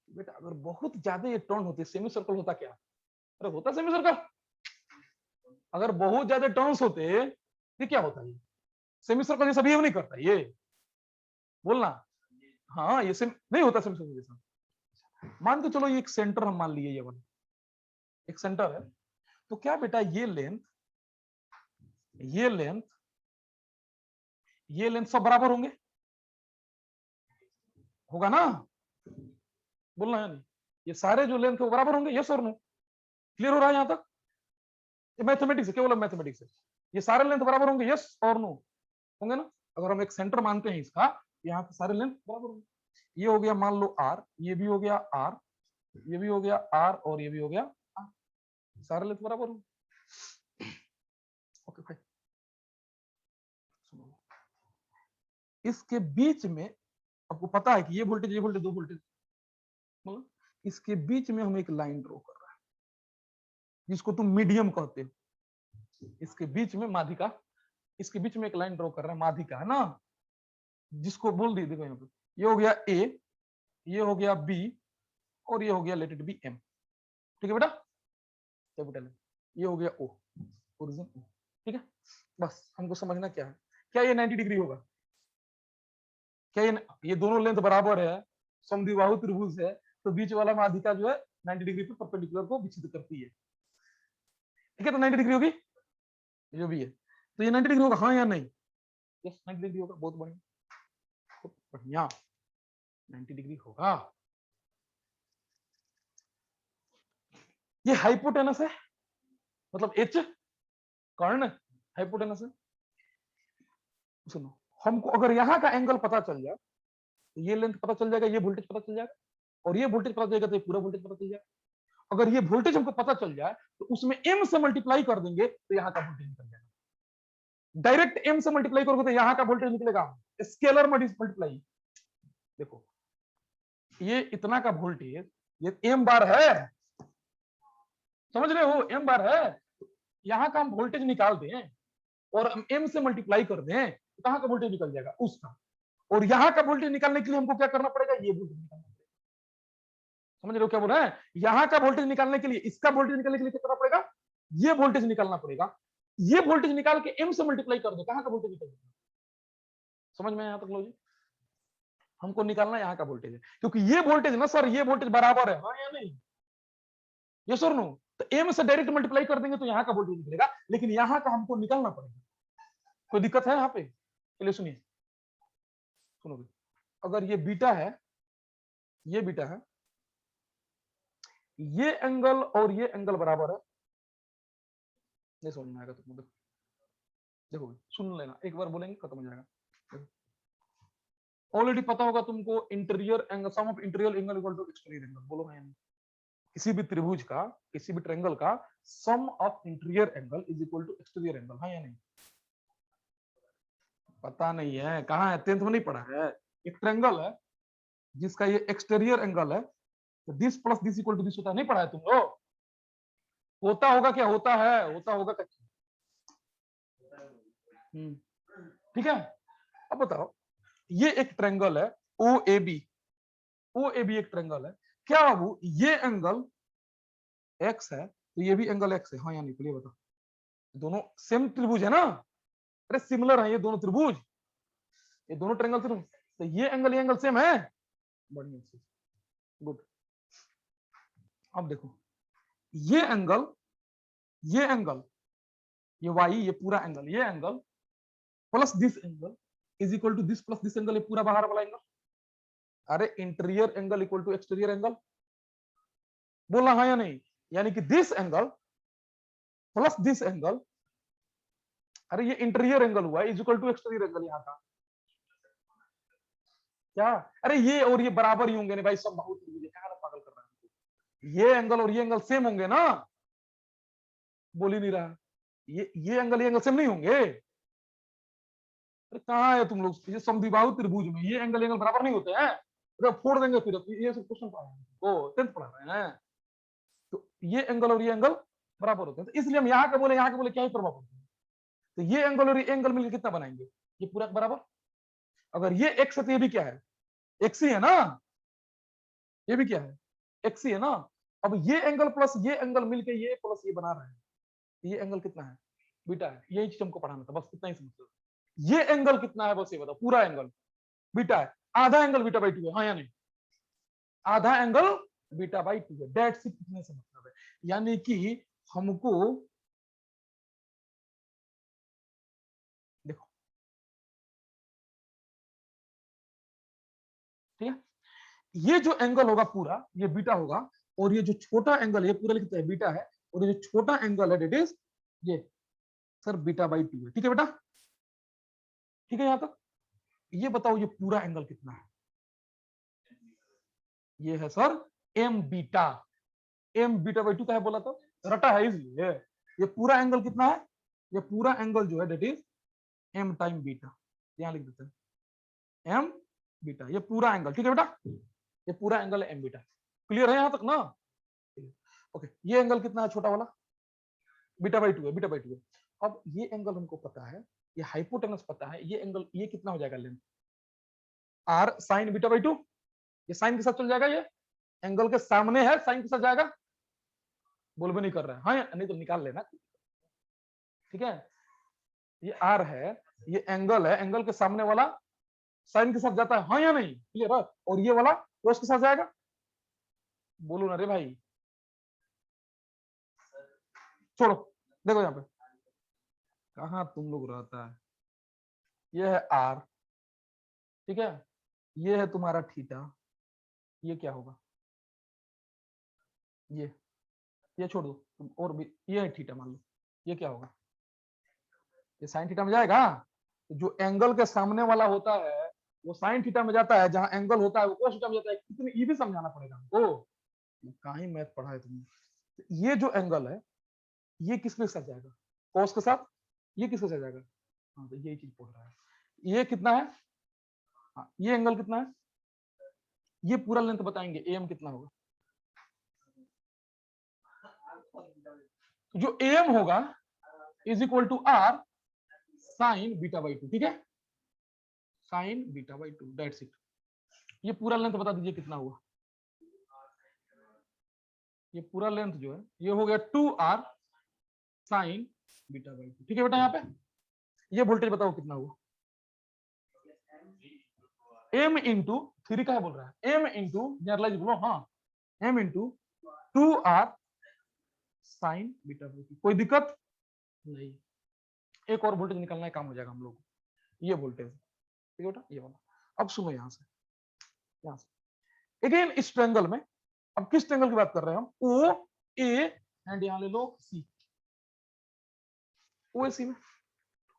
बेटा, अगर बहुत ज्यादा ये टर्न होती है, सेमी सर्कल होता क्या, अरे होता सेमी सर्कल, अगर बहुत ज्यादा टर्न्स होते ये क्या होता है, सेमी सर्कल जैसा बिहेव नहीं करता ये, बोलना। हाँ, ये सेम नहीं होता सेमी सर्कल जैसा। मान के चलो ये एक सेंटर हम मान लिए, ये वाला एक सेंटर है, तो क्या बेटा ये लेंथ, ये लेंथ, ये लेंथ सब बराबर होंगे, होगा ना, बोलना है नहीं, ये सारे जो लेंथ है वो बराबर होंगे, यस और नो, क्लियर हो रहा है यहाँ तक। ये मैथमेटिक्स है, केवल मैथमेटिक्स है, ये सारे लेंथ बराबर होंगे, यस और नो होंगे ना। अगर हम एक सेंटर मानते हैं इसका, यहाँ पे सारे लेंथ बराबर होंगे। ये हो गया मान लो आर, ये भी हो गया आर, ये भी हो गया आर, और ये भी हो गया आर, सारे लेंथ बराबर होंगे। ओके भाई, सुनो, इसके बीच में आपको पता है कि ये वोल्टेज, ये वोल्टेज, 2 वोल्टेज, मतलब इसके बीच में हम एक लाइन ड्रॉ कर रहे हैं, जिसको तुम मीडियम कहते हो। इसके बीच में माध्यिका, इसके बीच में एक लाइन ड्रॉ कर रहा है, माध्यिका है ना, जिसको बोल दी, देखो यहाँ पे ये हो गया ए, ये हो गया बी, और ये हो गया लेट इट बी एम, ठीक है बेटा, कैपिटल ये हो गया ओ, ओरिजिन ओ, ठीक है। बस हमको समझना क्या है, क्या ये 90 डिग्री होगा, क्या ये दोनों लेंथ बराबर है, समद्विबाहु त्रिभुज है, तो बीच वाला माध्यिका जो है 90 डिग्री पे परपेंडिकुलर को विच्छेद करती है, ठीक है। तो 90 डिग्री होगी, ये भी है, तो ये 90 डिग्री होगा हाँ या नहीं? यस 90 डिग्री होगा, बहुत बढ़िया, बहुत बढ़िया, 90 डिग्री होगा। ये हाइपोटेनस है, मतलब एच कर्ण हाइपोटेनस है। सुनो, हमको अगर यहाँ का एंगल पता चल जाए तो ये लेंथ पता चल जाएगा, ये वोल्टेज पता चल जाएगा, और ये वोल्टेज पता चलेगा तो ये पूरा वोल्टेज पता चल जाएगा। अगर ये वोल्टेज हमको पता चल जाए तो उसमें m से मल्टीप्लाई कर देंगे तो यहाँ का वोल्टेज निकल जाएगा। डायरेक्ट m से मल्टीप्लाई करोगे तो यहाँ का वोल्टेज निकलेगा, स्केलर मल्टीप्लाई। देखो ये इतना का वोल्टेज, ये m बार है, समझ रहे हो, m बार है, यहाँ का हम वोल्टेज निकाल दें और हम m से मल्टीप्लाई कर दें तो कहाँ का वोल्टेज निकल जाएगा, उसका। और यहाँ का वोल्टेज निकालने के लिए हमको क्या करना पड़ेगा, ये वोल्टेज निकालना पड़ेगा। समझ रहे हो क्या बोल रहे हैं, यहाँ का वोल्टेज निकालने के लिए, इसका वोल्टेज निकालने के लिए क्या करना पड़ेगा, ये वोल्टेज निकालना पड़ेगा। ये वोल्टेज निकाल के m से मल्टीप्लाई कर दो, कहाँ का वोल्टेज निकल जाएगा। समझ में यहाँ तक लो जी, हमको निकालना यहाँ का वोल्टेज है, क्योंकि ये वोल्टेज ना सर, ये वोल्टेज बराबर है, हाँ या नहीं, ये सर नो, तो m से डायरेक्ट मल्टीप्लाई कर देंगे तो यहाँ का वोल्टेज निकलेगा, लेकिन यहाँ का हमको निकालना पड़ेगा। कोई दिक्कत है यहाँ पे? चलिए सुनिए, सुनोगे, अगर ये बीटा है, ये बीटा है, ये एंगल और ये एंगल बराबर है, नहीं समझ में आएगा तुमको, देखो सुन लेना, एक बार बोलेंगे खत्म हो जाएगा। ऑलरेडी पता होगा तुमको, interior angle, sum of interior angle equal to exterior angle, बोलो है, किसी भी त्रिभुज का, किसी भी ट्रायंगल का sum of interior angle is equal to exterior angle, हाँ या नहीं? पता नहीं है, कहाँ है, 10th में नहीं पढ़ा है? एक ट्रायंगल है जिसका ये एक्सटीरियर एंगल है, तो this plus this equal to this होता है, नहीं पढ़ा है तुम लोग? होता होगा क्या, होता है, होता होगा क्या? ठीक है, अब बताओ, ये एक ट्रायंगल है O A B, O A B एक ट्रायंगल है, क्या बाबू ये एंगल x है तो ये भी एंगल x है, हाँ या नहीं? तो ये बताओ, दोनों सेम त्रिभुज है ना, अरे सिमिलर है ये दोनों त्रिभुज, ये दोनों ट्रायंगल त्रिभुज, तो ये एंगल सेम है, बढ़िया से, गुड। अब देखो ये एंगल, ये एंगल, ये y, ये पूरा एंगल, ये angle plus this angle is equal to this plus this angle, ये पूरा बाहर वाला एंगल। अरे interior angle equal to exterior angle, बोला हाँ या नहीं? यानी कि this angle plus this angle, अरे ये इंटीरियर एंगल हुआ is equal to exterior angle यहाँ का, क्या? अरे ये और ये बराबर ही होंगे नहीं भाई, सब बहुत क्या पागल कर रहा है, ये एंगल और ये एंगल सेम होंगे ना, बोल ही नहीं रहा, ये एंगल ये एंगल सेम नहीं होंगे? अरे कहाँ है तुम लोग, ये समद्विबाहु त्रिभुज में ये एंगल बराबर नहीं होते हैं, अरे फोड़ देंगे फिर, ये सब क्वेश्चन पढ़ा है ओ 10th पढ़ा रहे हैं, तो ये एंगल और ये एंगल बराबर होते हैं, तो इसलिए हम यहाँ के बोले क्या ही प्रभाव पड़ता है, तो ये एंगल और ये एंगल मिलकर कितना बनाएंगे, ये पूरा बराबर। अगर ये x है तो ये भी क्या है, x ही है ना, ये भी क्या है, x ही है ना। अब ये एंगल प्लस ये एंगल मिलके ये प्लस ये बना रहे हैं, ये एंगल कितना है, बीटा है, यही चीज हमको पढ़ाना था, बस इतना ही समझ लो। ये एंगल कितना है बस ये बताओ, पूरा एंगल बीटा है, आधा एंगल बीटा बाई 2 है, हाँ या नहीं? आधा एंगल बीटा बाई 2 है, डेट से कितने से मतलब है, यानी कि हमको देखो, ठीक है, ये जो एंगल होगा पूरा ये बीटा होगा, और ये जो छोटा एंगल है पूरा लिखते हैं बीटा है, और ये जो छोटा एंगल है डेट इज ये सर बीटा बाई 2 है, ठीक है बेटा, ठीक है यहां तक। ये बताओ ये पूरा एंगल कितना है, ये है sir M beta, M beta by 2 का है बोला तो रटा है इसलिए, ये पूरा एंगल कितना है, ये पूरा एंगल जो है that is M time beta, यहां लिख देते हैं एम बीटा, ये पूरा एंगल, ठीक है बेटा, ये पूरा एंगल है एम बीटा, क्लियर है यहां तक ना? ओके, ये एंगल कितना है छोटा वाला, बीटा बाई 2 है, बीटा बाई 2 है। अब ये एंगल हमको पता है, ये हाइपोटेनस पता है, ये एंगल ये कितना हो जाएगा length, R sine beta by 2, ये साइन के साथ चल जाएगा, ये एंगल के सामने है साइन के साथ जाएगा, बोल भी नहीं कर रहा है, हाँ नहीं तो निकाल लेना, ठीक है, ये आर है, ये एंगल है, एंगल के सामने वाला साइन के साथ जाता है, हाँ या नहीं, क्लियर है, और ये वाला कोस के साथ जाएगा, बोलो ना रे भाई, छोड़ो, देखो यहाँ पे कहाँ तुम लोग रहता है, ये है आर, ठीक है, ये है तुम्हारा थीटा, ये क्या होगा, ये छोड़ दो तुम, और भी ये है थीटा मान लो, ये क्या होगा, ये साइन थीटा में जाएगा। तो जो एंगल के सामने वाला होता है वो साइन थीटा में जाता है, जहां एंगल होता है वो कोस थीटा में जाता है। कितनी ये भी समझाना पड़ेगा हमको, कहाँ ही मैथ पढ़ा है तुमने। तो ये जो एंगल है ये किसके साथ जाएगा, कोस के साथ, ये किसके साथ जाएगा, हाँ तो यही चीज पढ़ रहा है। ये कितना है, हाँ, ये एंगल कितना है, ये पूरा लेंथ बताएंगे एम कितना होगा। जो एम होगा is equal to R sine beta by two, ठीक है, sine beta by two, that's it. ये पूरा लेंथ बता दीजिए कितना हुआ, ये पूरा लेंथ जो है ये हो गया 2r sign beta by two, ठीक है बेटा। यहाँ पे ये वोल्टेज बताओ कितना हुआ, m इंटू थ्री का है बोल रहा है, m इंटू जनरलाइज बोलो, हाँ m into 2r sign beta by to, कोई दिक्कत नहीं। एक और वोल्टेज निकालना है, काम हो जाएगा हम लोग, ये वोल्टेज, ठीक है बेटा, ये वाला। अब सुनो यहाँ से अगेन इस ट्रायंगल में, अब किस ट्रायंगल की बात कर रहे हैं हम, ओ ए एंड यहाँ ले लो सी, ओएसी में,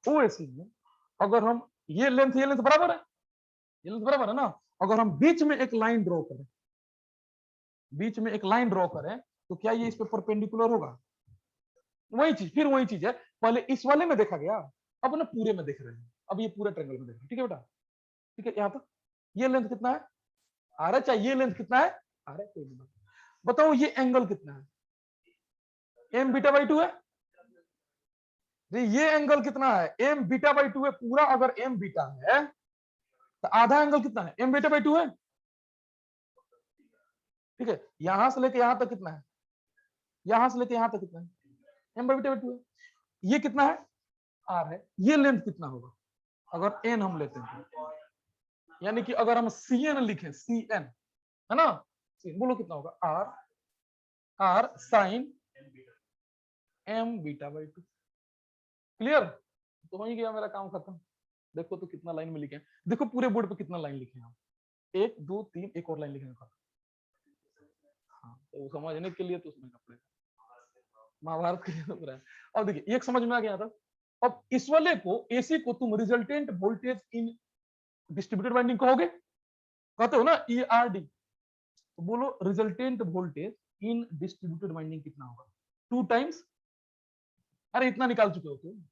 ओएसी में अगर हम ये लेंथ बराबर है, ये लेंथ बराबर है ना, अगर हम बीच में एक लाइन ड्रॉ करें, बीच में एक लाइन ड्रॉ करें तो क्या ये इस पे परपेंडिकुलर होगा, वही चीज, फिर वही चीज है, पहले इस वाले में देखा गया, अब ना पूरे में देख रहे हैं, अब ये पूरे ट्रायंगल में देख रहे हैं, ठीक है बेटा, ठीक है। यहाँ तक ये लेंथ कितना है, आ रहा है, चाहे ये लेंथ कितना है, आ रहा है, कोई नहीं, बताओ ये एंगल कितना है, एम बीटा बाई टू है, ये एंगल कितना है, एम बीटा बाई टू है पूरा, अगर एम बीटा है तो आधा एंगल कितना है, एम बीटा बाई टू है, ठीक है। यहां से लेके यहां तक कितना है, यहां से लेके यहां तक कितना है, एम बीटा बाई टू है, ये कितना है, आर है, ये लेंथ कितना होगा अगर एन हम लेते हैं, यानी कि अगर हम सी एन लिखें, सी एन है ना, बोलो कितना होगा, R, R sine M beta by two, clear. तो वही गया मेरा काम खत्म। देखो तो कितना लाइन में लिखे हैं, देखो पूरे बोर्ड पे कितना लाइन लिखे हैं हम, 1 2 3, एक और लाइन लिखेंगे, हाँ तो समझने के लिए तो समझना पड़ेगा, महाभारत के लिए तो पूरा है। अब देखिए एक समझ में आ गया था। अब इस वाले को एसी को तुम रिजल्टेंट वोल्टेज इन डिस्ट्रीब्यूटेड वाइंडिंग कहोगे, कहते हो ना ERD, तो बोलो रिजल्टेंट वोल्टेज इन डिस्ट्रीब्यूटेड वाइंडिंग कितना होगा, 2 टाइम्स, अरे इतना निकाल चुके हो तुम,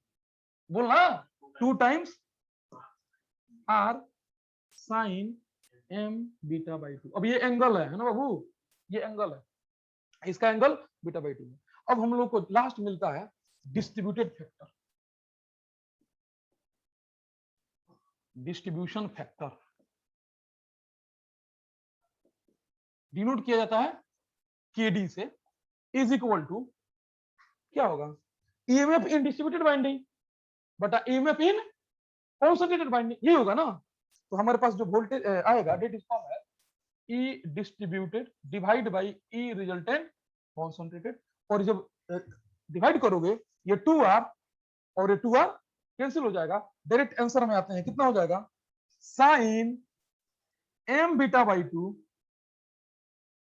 बोलना 2 times R sine M beta by two. अब ये एंगल है ना बाबू, ये एंगल है, इसका एंगल बीटा बाई टू है। अब हम लोग को लास्ट मिलता है distributed factor, distribution factor denote किया जाता है KD से, इज इक्वल टू क्या होगा, EMF इन डिस्ट्रीब्यूटेड वाइंडिंग बटा EMF इन कॉन्सेंट्रेटेड वाइंडिंग, यही होगा ना। तो हमारे पास जो वोल्टेज आएगा डेट इज फॉर्म है E distributed divide by E resultant concentrated, और जब डिवाइड करोगे ये 2R और ये 2R कैंसिल हो जाएगा, डायरेक्ट आंसर में आते हैं, कितना हो जाएगा, sine M beta by two,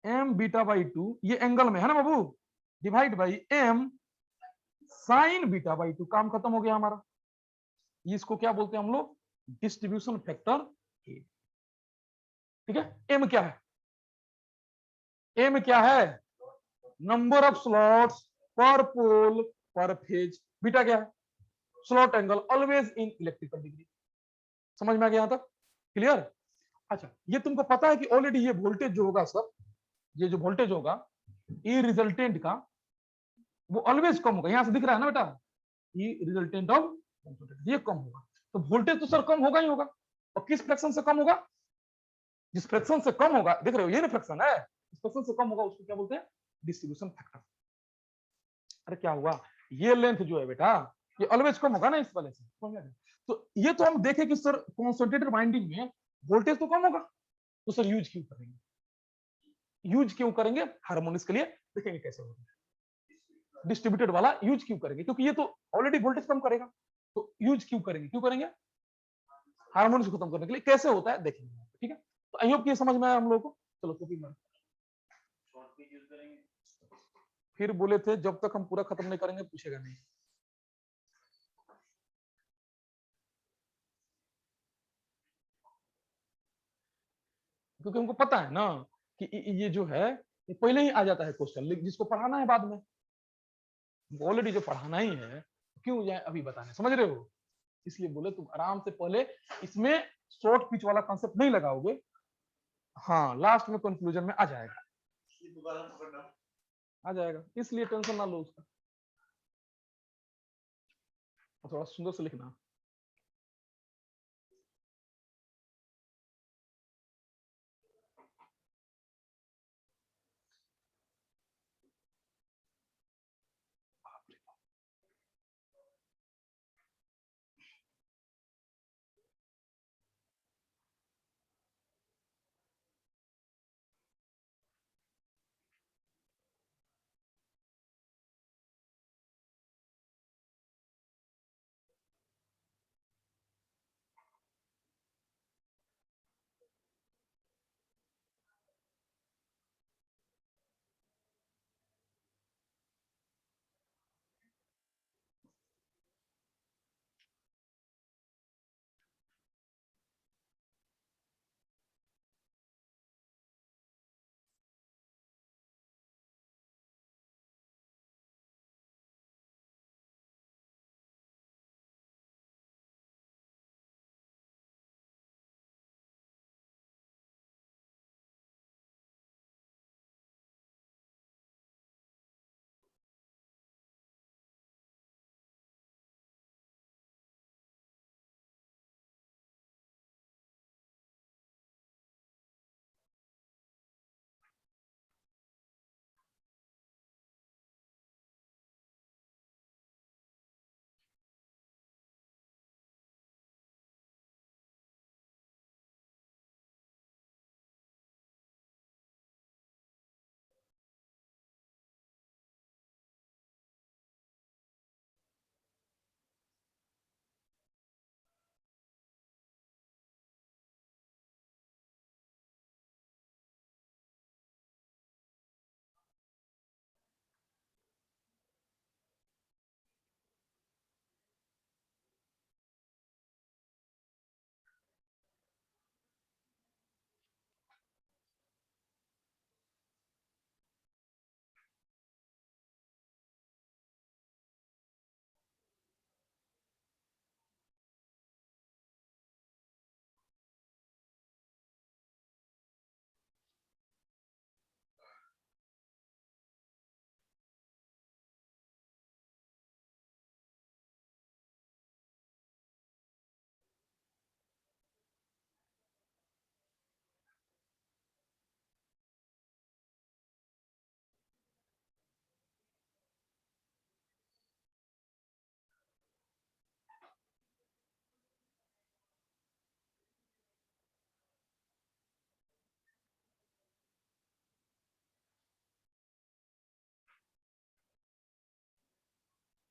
M beta by two ये एंगल में है ना बाबू, divide by M sine beta by two, काम खत्म हो गया हमारा। इसको क्या बोलते हैं हम लोग, डिस्ट्रीब्यूशन फैक्टर, ठीक है। एम क्या है, एम क्या है, नंबर ऑफ स्लॉट्स पर पोल पर फेज, बीटा क्या है, slot angle always in electrical degree, समझ में आ गया यहां तक, क्लियर। अच्छा ये तुमको पता है कि ऑलरेडी ये वोल्टेज जो होगा सब, ये जो वोल्टेज होगा ई रिजल्टेंट का वो ऑलवेज कम होगा, यहां से दिख रहा है ना बेटा, ई रिजल्टेंट ऑफ ये कम होगा, तो वोल्टेज तो सर कम होगा ही होगा, और किस फ्रैक्शन से कम होगा, जिस फ्रैक्शन से कम होगा, देख रहे हो ये ना फ्रैक्शन है, इस फ्रैक्शन से कम होगा उसको क्या बोलते हैं, डिस्ट्रीब्यूशन फैक्टर। अरे क्या हुआ, ये लेंथ जो है बेटा ये ऑलवेज कम होगा ना इस वाले से, तो ये तो हम देखें कि सर कॉन्सेंट्रेटेड वाइंडिंग में वोल्टेज तो कम होगा, तो सर यूज क्यों करेंगे, यूज क्यों करेंगे हार्मोनिक्स के लिए, देखेंगे कैसे होगा, डिस्ट्रीब्यूटेड वाला यूज क्यों करेंगे, क्योंकि ये तो ऑलरेडी वोल्टेज कम करेगा, तो यूज क्यों करेंगे, हार्मोन्स को खत्म करने के लिए। कैसे होता है देखेंगे, ठीक है। तो आई होप कि ये समझ में आया हम लोगों को। चलो कॉपी मार। फिर बोले थे जब तक हम पूरा खत्म नहीं करेंगे पूछेगा नहीं। क्योंकि हमको पता है ना कि ये जो है ये पहले ही आ जाता है क्वेश्चन, जिसको पढ़ाना है बाद में, ऑलरेडी जो पढ़ाना ही है, क्यों जाए अभी बताने, समझ रहे हो। इसलिए बोले तुम आराम से पहले इसमें शॉर्ट पिच वाला कॉन्सेप्ट नहीं लगाओगे, हाँ लास्ट में कंक्लूजन में आ जाएगा, इसलिए टेंशन ना लो उसका। और थोड़ा सुंदर से लिखना।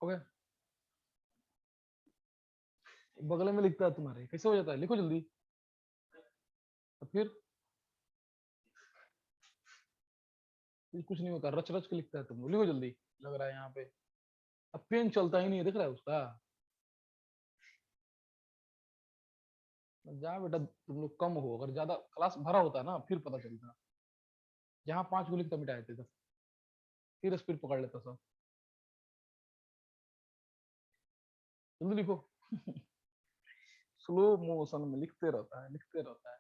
ओके, बगल में लिखता है तुम्हारे, कैसे हो जाता है, लिखो जल्दी। तो फिर कुछ नहीं होता, रच रच के लिखता है तुम, लिखो जल्दी। लग रहा है यहाँ पे अब पेन चलता ही नहीं है, दिख रहा है उसका। जा बेटा, तुम लोग कम हो, अगर ज्यादा क्लास भरा होता ना फिर पता चलता। जहाँ 5 को लिखता मिटाए थे, फिर स्पीड पकड़ लेता सब। जल्दी लिखो। स्लो मोशन में लिखते रहता है, लिखते रहता है।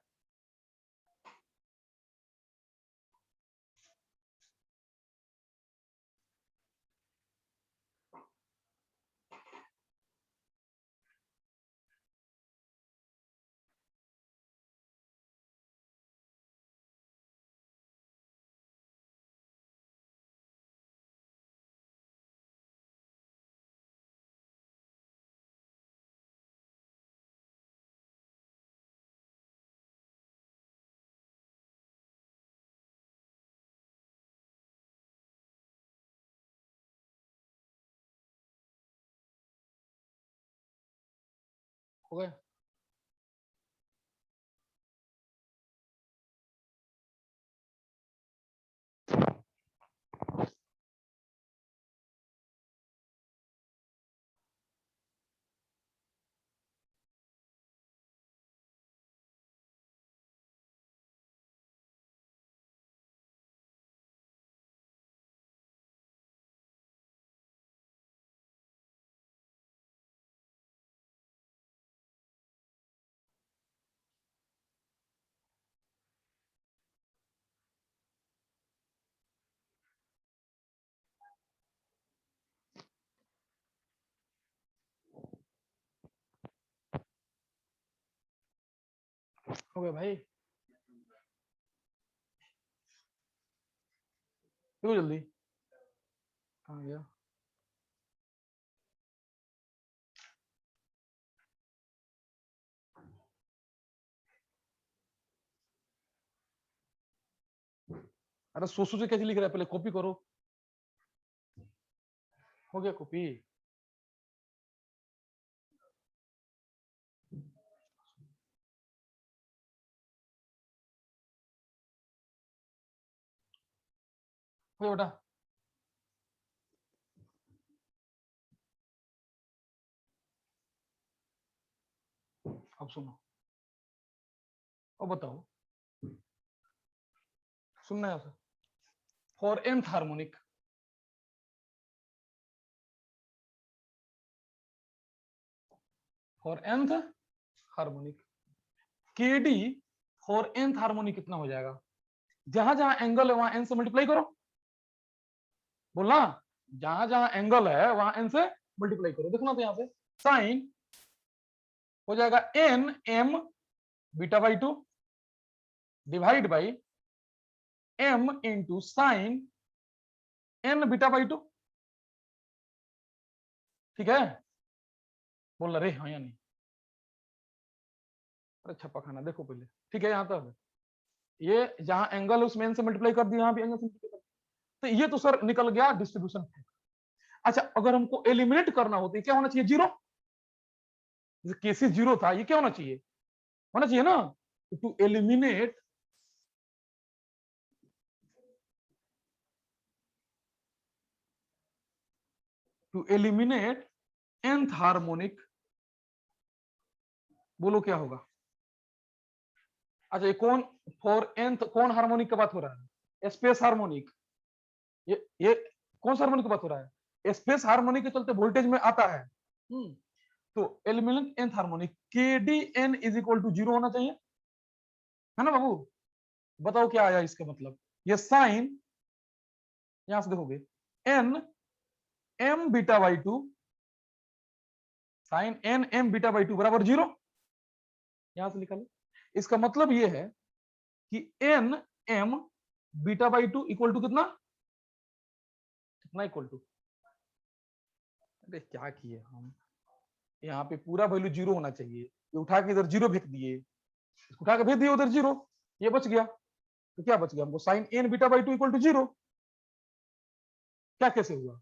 हो गए? हो गए भाई? क्यों जल्दी आ गया? अरे सोचो से कैसे लिख रहा है, पहले कॉपी करो। हो गया कॉपी? हो गया बेटा? अब सुनो, अब बताओ, सुनना है for nth harmonic, for nth harmonic kd for nth harmonic कितना हो जाएगा? जहां जहां एंगल है वहां n से मल्टीप्लाई करो, बोलना, जहां जहां एंगल है वहां n से मल्टीप्लाई करो। देखना तो यहां से साइन हो जाएगा n m beta by 2 divide by m into sine n beta by 2। ठीक है? बोल रहे हाँ या नहीं? अरे छप्पा खाना देखो पहले। ठीक है? यहां तक ये जहां एंगल है उसमें n से मल्टीप्लाई कर दिया, यहां भी एंगल से मल्टीप्लाई कर दिया। तो ये तो सर निकल गया डिस्ट्रीब्यूशन। अच्छा, अगर हमको एलिमिनेट करना हो तो क्या होना चाहिए? जीरो। केसी जीरो था, ये क्या होना चाहिए? होना चाहिए ना। टू एलिमिनेट nth हार्मोनिक, बोलो क्या होगा? अच्छा, ये कौन फॉर nth कौन हार्मोनिक की बात हो रहा है? Space harmonic. ये कौन सा हार्मोनिक की बात हो रहा है? स्पेस हार्मोनिक के चलते वोल्टेज में आता है। तो एलिमिनेट nth हार्मोनिक के D N is equal to zero होना चाहिए, है ना बाबू? बताओ क्या आया इसका मतलब? ये साइन, यहां से देखोगे N M beta by 2, sine N M beta by 2 बराबर जीरो, यहां से निकालो। इसका मतलब ये है कि N M beta by 2 equal to कितना? कितना इक्वल टू? अरे क्या किए हम, यहाँ पे पूरा वैल्यू जीरो होना चाहिए, ये उठा के इधर जीरो फेंक दिए, उठा के भेज दिए उधर जीरो, ये बच गया। तो क्या बच गया हमको? Sine N beta by 2 equal to zero. क्या कैसे हुआ?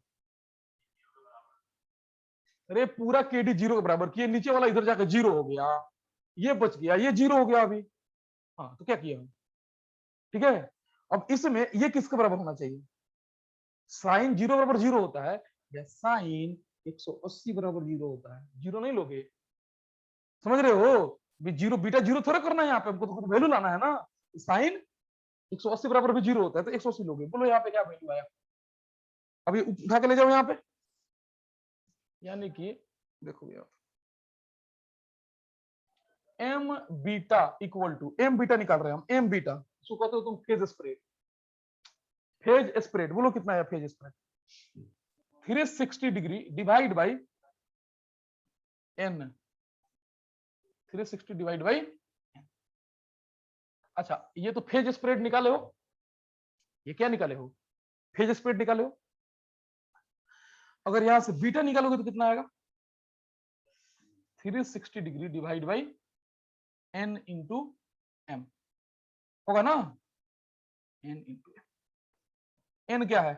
अरे पूरा के डी जीरो के बराबर किए, नीचे वाला इधर जाकर जीरो हो गया, ये बच गया, ये जीरो हो गया अभी। हाँ, तो क्या किया हम? ठीक है? अब इसमें ये किसके बराबर होना चाहिए? साइन जीरो बराबर जीरो होता है या साइन 180 बराबर जीरो होता है? जीरो नहीं लोगे, समझ रहे हो? जीरो बीटा जीरो थोड़ा करना है यहाँ पे, हमको तो वैल्यू लाना है ना। साइन 180 बराबर भी जीरो होता है तो 180 लोगे। बोलो यहाँ पे क्या वैल्यू आया? अभी उठा के ले जाओ यहाँ पे, यानी कि देखो यार, M beta equal to, M beta निकाल रहे हैं हम, एम बीटा इसको कहते हो तुम फेज स्प्रेड। फेज स्प्रेड बोलो कितना है? Phase spread 360 degree divide by N, 360 divide by. अच्छा, ये तो फेज स्प्रेड निकाले हो, ये क्या निकाले हो? फेज स्प्रेड निकाले हो। अगर यहां से बीटा निकालोगे तो कितना आएगा? 360 degree divide by N into M होगा ना। एन इंटू एन क्या है?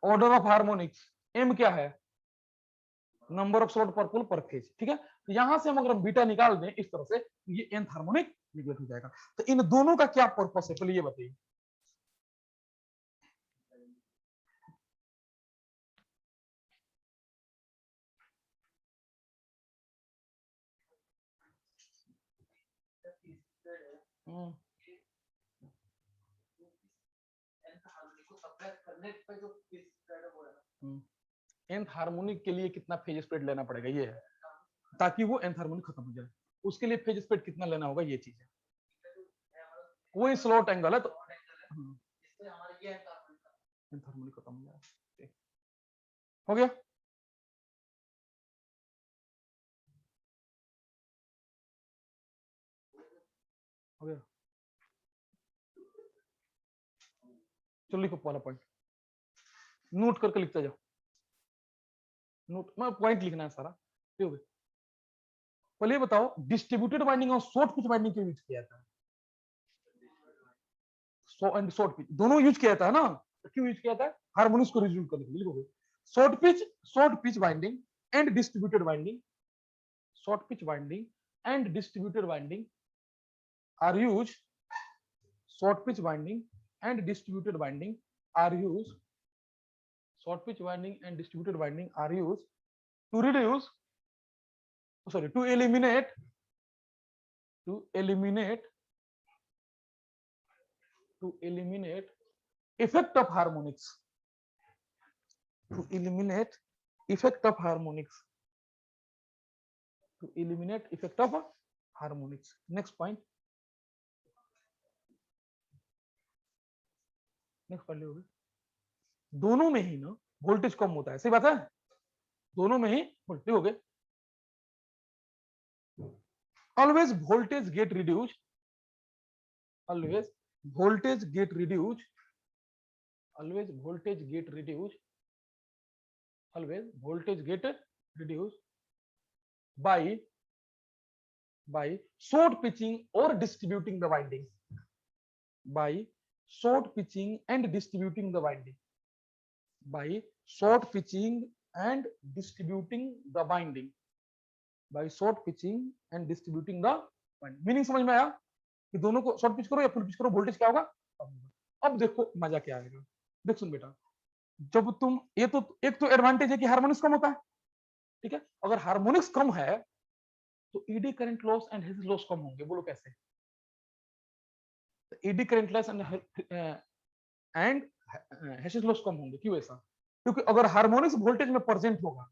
Order of harmonics. एम क्या है? नंबर ऑफ स्लॉट पर पोल पर फेज, ठीक है। तो यहां से हम अगर हम बीटा निकाल दें इस तरह से, तो ये nth हार्मोनिक नेगलेक्ट हो जाएगा। तो इन दोनों का क्या पर्पस है, पहले ये बताइए। nth हार्मोनिक के लिए कितना फेज स्प्रेड लेना पड़ेगा, ये है, ताकि वो nth हार्मोनिक खत्म हो जाए। उसके लिए फेज स्प्रेड कितना लेना होगा, ये चीज है, वही स्लॉट एंगल है। तो nth हार्मोनिक खत्म हो जाए, हो गया। हो गया, चलो लिखो पहला पॉइंट, नोट करके लिखते जाओ, नोट में पॉइंट लिखना है सारा, ठीक है। पहले बताओ डिस्ट्रीब्यूटेड बाइंडिंग और शॉर्ट पिच बाइंडिंग क्यों यूज किया था, एंड शॉर्ट पिच दोनों यूज किया था ना, क्यों यूज किया था, हार्मोनिक्स को रिज्यूम करने के लिए। लिखोगे short pitch binding and distributed binding, short pitch binding and distributed binding are use, short pitch binding and distributed binding are used, short pitch binding and distributed binding are used to reduce, sorry, to eliminate effect of harmonics, to eliminate effect of harmonics, to eliminate effect of harmonics. Next point, next पढ़ लो, दोनों में ही ना voltage कम होता है, सही बात है, दोनों में ही वोल्टेज हो गए, always voltage gate reduced, always voltage get reduced, always voltage get reduced, always voltage get reduced by short pitching or distributing the winding, by short pitching and distributing the winding, by short pitching and distributing the winding, by short pitching and distributing the winding। Meaning समझ में आया कि दोनों को short pitch करो या full pitch करो, voltage क्या होगा, कम होगा। अब देखो मजा क्या आएगा, देख सुन बेटा, जब तुम ये तो एक तो एडवांटेज है कि हार्मोनिक्स कम होता है, ठीक है। अगर हार्मोनिक्स कम है तो eddy current loss and hysteresis loss कम होंगे, बोलो कैसे, eddy current loss and hysteresis loss कम होंगे, क्यों ऐसा, क्योंकि अगर हार्मोनिक्स वोल्टेज में प्रेजेंट होगा,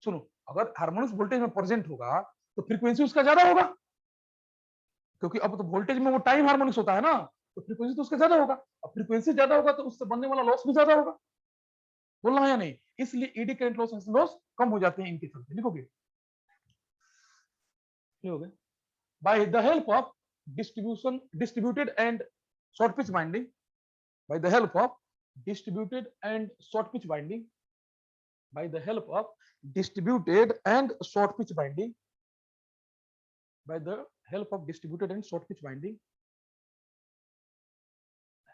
सुनो, अगर हार्मोनिक्स वोल्टेज में प्रेजेंट होगा तो फ्रीक्वेंसी उसका ज्यादा होगा, क्योंकि अब तो वोल्टेज में वो टाइम हार्मोनिक्स होता है ना, तो फ्रीक्वेंसी तो उसका ज्यादा होगा, अब फ्रीक्वेंसी ज्यादा होगा तो उससे बनने वाला लॉस भी ज्यादा होगा, बोलना है या नहीं, इसलिए ईडी करंट लॉस कम हो जाते हैं इनके चलते। लिखोगे, लिखोगे, by the help of distributed and short pitch binding, by the help of distributed and short pitch binding, by the help of distributed and short pitch binding, by the help of distributed and short pitch binding,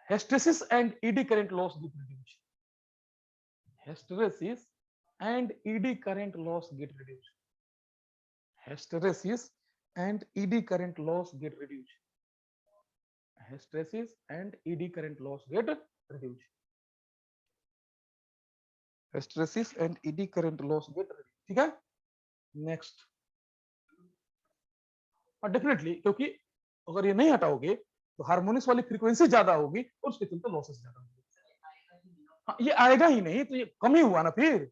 hysteresis and eddy current loss get reduced, hysteresis and eddy current loss get reduced, hysteresis and eddy current loss get reduced, hysteresis and eddy current loss get reduced, hysteresis and eddy current loss get reduced, ठीक है। Next, और definitely क्योंकि अगर ये नहीं हटाओगे तो harmonics वाली frequency ज्यादा होगी और उसके चलते लॉसेस ज्यादा होंगे। हाँ, ये आएगा ही नहीं तो ये कम ही हुआ ना फिर।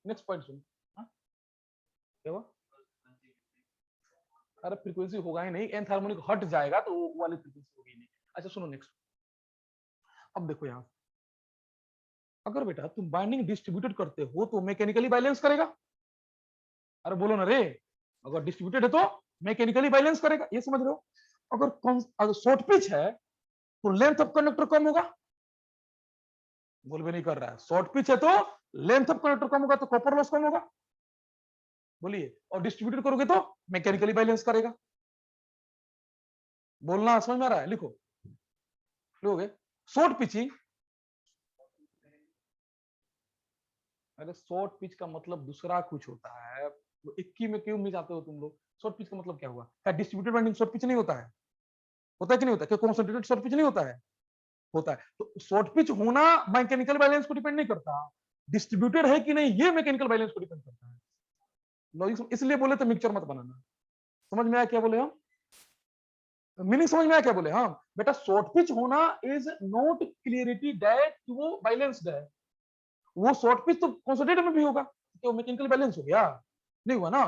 नेक्स्ट पॉइंट सुन, क्या हुआ, अरे फ्रीक्वेंसी होगा ही नहीं, nth हार्मोनिक हट जाएगा तो वो वाली फ्रीक्वेंसी होगी नहीं। अच्छा सुनो नेक्स्ट, अब देखो यहाँ, अगर बेटा तुम बाइंडिंग डिस्ट्रीब्यूटेड करते हो तो मैकेनिकली बैलेंस करेगा, अरे बोलो ना रे, अगर डिस्ट्रीब्यूटेड है तो मैकेनिकली बैलेंस करेगा, ये समझ रहे हो। अगर शॉर्ट पिच है तो लेंथ ऑफ कंडक्टर कम होगा, बोल भी नहीं कर रहा है, शॉर्ट पिच है तो लेंथ ऑफ कंडक्टर कम होगा तो कॉपर लॉस कम होगा, बोलिए, और डिस्ट्रीब्यूटेड करोगे तो मैकेनिकली बैलेंस करेगा, बोलना समझ में आ रहा है, लिखो, लिखोगे, शॉर्ट पिचिंग, अरे शॉर्ट पिच का मतलब दूसरा कुछ होता है, वो इक्की में क्यों मिल जाते हो तुम लोग? शॉर्ट पिच का मतलब क्या हुआ? क्या डिस्ट्रीब्यूटेड वाइंडिंग शॉर्ट पिच नहीं होता है? होता है कि नहीं होता? क्या कॉन्सेंट्रेटेड शॉर्ट पिच नहीं होता है? होता है। तो शॉर्ट पिच होना मैकेनिकल बैलेंस को डिपेंड नहीं करता, डिस्ट्रीब्यूटेड है कि नहीं ये मैकेनिकल बैलेंस को डिपेंड करता है। लॉजिक इसलिए बोले तो मिक्सचर मत बनाना। समझ में आया क्या बोले हम? मीनिंग समझ में आया क्या बोले? हाँ बेटा, शॉर्ट पिच होना इज नॉट क्लियरिटी दैट वो बैलेंस्ड है। वो शॉर्ट पिच तो कॉन्सेंट्रेटेड में भी होगा, तो मैकेनिकल बैलेंस हो गया? नहीं हुआ ना।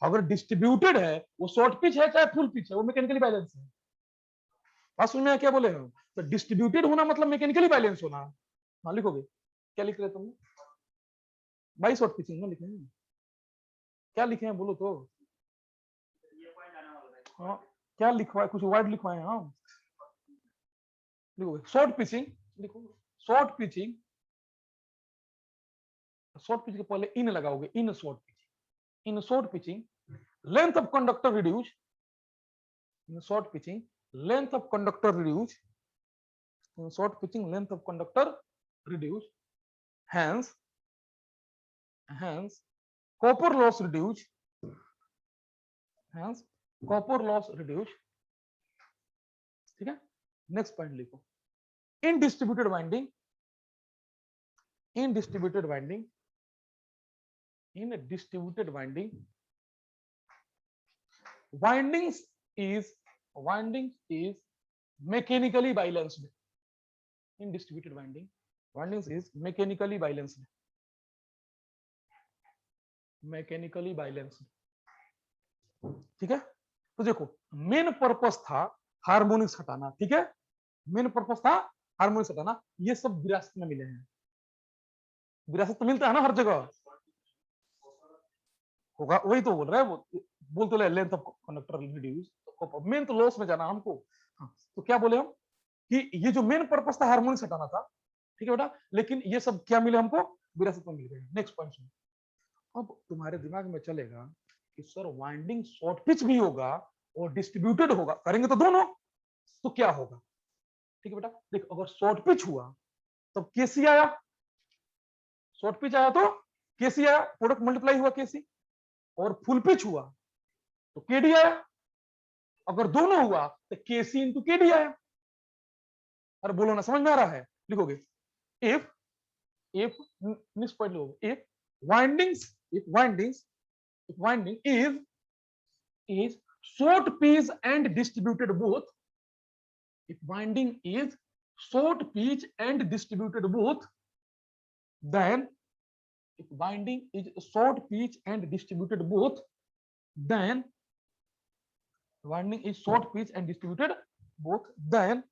अगर डिस्ट्रीब्यूटेड है, वो शॉर्ट पिच है चाहे फुल पिच है, वो मैकेनिकली बैलेंस है। बात समझ में आया क्या बोले हम? तो डिस्ट्रीब्यूटेड होना मतलब मैकेनिकली बैलेंस होना। हाँ लिखोगे, क्या लिख रहे तुम? 22 शॉर्ट पिचिंग में लिखे हैं, क्या लिखे हैं बोलो तो? हाँ क्या लिखवाए, कुछ वर्ड लिखवाए? हाँ लिखोगे शॉर्ट पिचिंग, लिखो शॉर्ट पिचिंग। शॉर्ट पिच के पहले इन लगाओगे, in short pitching, in short pitching length of conductor reduce, in short pitching length of conductor reduce, in short pitching length of conductor reduce, hence hence copper loss reduce, hence copper loss reduce। ठीक है, next point लिखो, in distributed winding, in distributed winding, in a distributed winding, windings is mechanically balanced. In distributed winding, windings is mechanically balanced, mechanically balanced। ठीक है, तो देखो main purpose था harmonics हटाना, ठीक है, मेन पर्पस था हार्मोनिक्स हटाना। ये सब विरासत में मिले हैं, विरासत तो मिलता है ना हर जगह, होगा वही तो बोल रहा है वो, बोल तो length of conductor reduce, main तो लॉस में जाना हमको। हाँ, तो क्या बोले हम कि ये जो मेन पर्पस था हार्मोनिक्स हटाना था, ठीक है बेटा, लेकिन ये सब क्या मिले हमको? विरासत में मिल गए। नेक्स्ट पॉइंट सुनो, अब तुम्हारे दिमाग में चलेगा कि सर वाइंडिंग शॉर्ट पिच भी होगा और डिस्ट्रीब्यूटेड होगा, करेंगे तो दोनों, तो क्या होगा? ठीक है बेटा, देख अगर शॉर्ट पिच हुआ तब केसी आया, शॉर्ट पिच आया तो केसी आया, प्रोडक्ट मल्टीप्लाई हुआ केसी, और फुल पिच हुआ तो केडी आया। अगर दोनों हुआ तो केसी इंटू केडी आया। अरे बोलो ना, समझ में आ रहा है? लिखोगे इफ if next point लिखोगे if windings, if windings, if winding is short pitch and distributed both, if winding is short pitch and distributed both, then if winding is short pitch and distributed both, then winding is short pitch and distributed both, then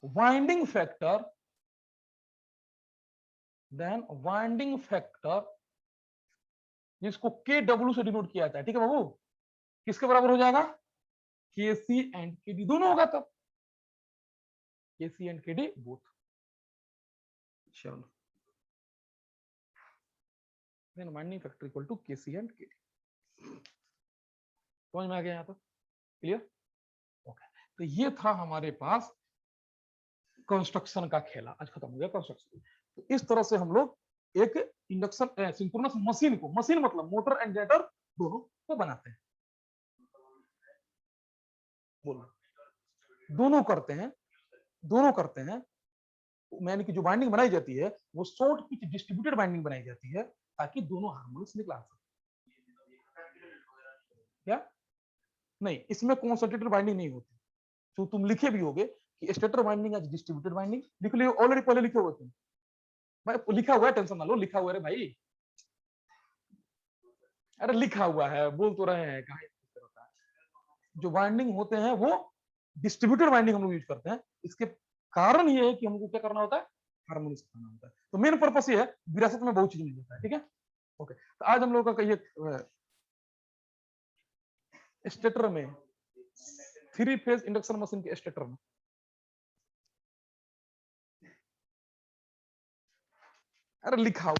winding factor, then winding factor जिसको के W से denote किया जाता है, ठीक है बाबू, किसके बराबर हो जाएगा? के सी एंड के डी दोनों होगा तब, K C and K D both. चलो then winding factor equal to K C and K D, समझ में आ गया यहाँ तक? क्लियर? ओके, तो ये था हमारे पास कंस्ट्रक्शन का खेला, आज खत्म हो गया कंस्ट्रक्शन। तो इस तरह से हम लोग एक इंडक्शन सिंक्रोनस मशीन को, मशीन मतलब मोटर एंड जनरेटर दोनों को बनाते हैं। बोलो, दोनों करते हैं, दोनों करते हैं, यानी कि जो बाइंडिंग बनाई जाती है वो शॉर्ट पिच डिस्ट्रीब्यूटेड बाइंडिंग बनाई जाती है ताकि दोनों हार्मोनिक्स निकला सके। क्या? नहीं, इसमें कॉन्सेंट्रेटेड बाइंडिंग नहीं होती। तो तुम लिखे भी होगे कि stator binding as distributed binding, लिख लियो ऑलरेडी, पहले लिखे हुए तुम भाई, लिखा हुआ है, टेंशन ना लो, लिखा हुआ है भाई, अरे लिखा हुआ है, बोल तो रहे हैं कहा होता है। जो बाइंडिंग होते हैं वो डिस्ट्रीब्यूटेड बाइंडिंग हम लोग यूज करते हैं, इसके कारण ये है कि हमको क्या करना होता है? हार्मोनिक्स करना होता है। तो मेन पर्पस ये है, विरासत में बहुत चीज मिल जाता है, ठीक है। ओके, तो आज हम लोग का ये स्टेटर में 3 फेज इंडक्शन मशीन के स्टेटर में अरे लिखा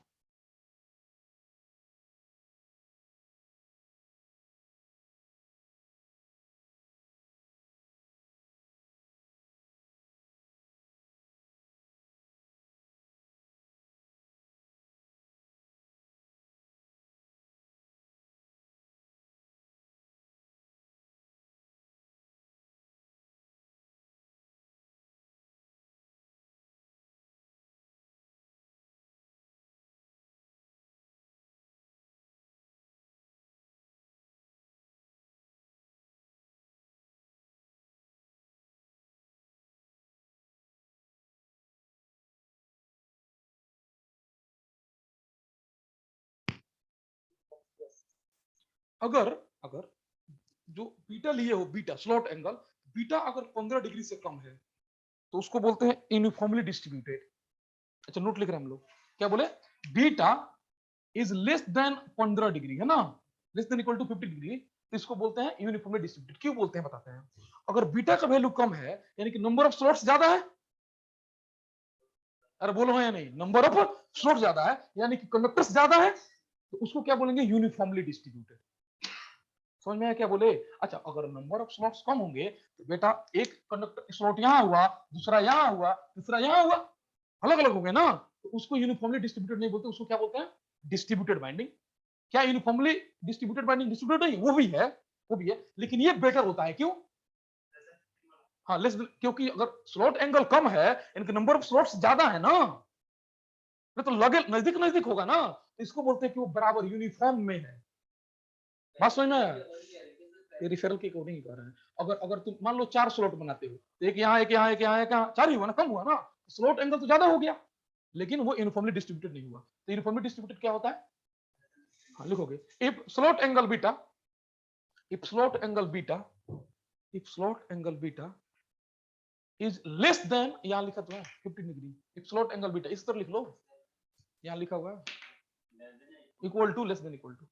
अगर अगर जो बीटा लिए हो, बीटा स्लॉट एंगल, बीटा अगर 15 डिग्री से कम है तो उसको बोलते हैं यूनिफॉर्मली डिस्ट्रीब्यूटेड। अच्छा नोट लिख रहे हैं हम लोग, क्या बोले, beta is less than 15 degree, है ना, less than equal to 50 degree, तो इसको बोलते हैं यूनिफॉर्मली डिस्ट्रीब्यूटेड। क्यों बोलते हैं बताते हैं। अगर बीटा का वैल्यू कम है यानी कि नंबर ऑफ स्लॉट्स ज्यादा है, अरे बोलो है या नहीं, नंबर ऑफ स्लॉट ज्यादा है यानी कि कंडक्टर्स ज्यादा है, तो उसको क्या बोलेंगे, यूनिफॉर्मली डिस्ट्रीब्यूटेड। समझ में आया क्या बोले। अच्छा अगर नंबर ऑफ स्लॉट्स कम होंगे तो बेटा एक कंडक्टर स्लॉट यहां हुआ, दूसरा यहां हुआ, तीसरा यहां हुआ, अलग अलग हो गए ना, तो उसको यूनिफॉर्मली डिस्ट्रीब्यूटेड नहीं बोलते, उसको क्या बोलते हैं, डिस्ट्रीब्यूटेड बाइंडिंग। क्या यूनिफॉर्मली डिस्ट्रीब्यूटेड बाइंडिंग डिस्ट्रीब्यूटेड नहीं, वो भी है लेकिन ये बेटर होता है। क्यों, हाँ लेस, क्योंकि अगर स्लॉट एंगल कम है इनके नंबर ऑफ स्लॉट्स ज्यादा है ना, तो लगे नजदीक नजदीक होगा ना, तो इसको बोलते हैं कि वो बराबर यूनिफॉर्म में है। बात समझ में आया, ये रिफरल के अकॉर्डिंग ही कर रहे हैं। अगर अगर तुम मान लो 4 स्लॉट बनाते हो, तो एक यहाँ एक यहाँ एक यहाँ एक यहाँ, 4 ही हुआ ना, कम हुआ ना, स्लॉट एंगल तो ज्यादा हो गया लेकिन वो यूनिफॉर्मली डिस्ट्रीब्यूटेड नहीं हुआ। तो यूनिफॉर्मली डिस्ट्रीब्यूटेड क्या होता है, हाँ लिखोगे, if slot angle beta, if slot angle beta, if slot angle beta is less than, यहाँ लिखा तो है 15 degree, if slot angle beta इस तरह लिख लो, यहाँ लिखा हुआ है equal to, less than equal to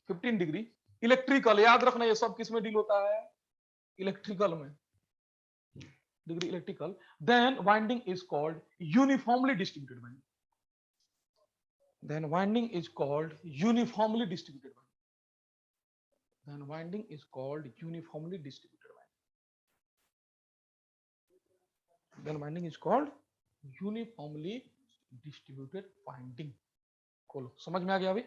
15 degree. Electrical याद रखना, ये सब किस में डील होता है, इलेक्ट्रिकल में, degree electrical, then winding is called uniformly distributed winding, then winding is called uniformly distributed winding, then winding is called uniformly distributed winding, then winding is called uniformly distributed winding। खोलो, समझ में आ गया अभी,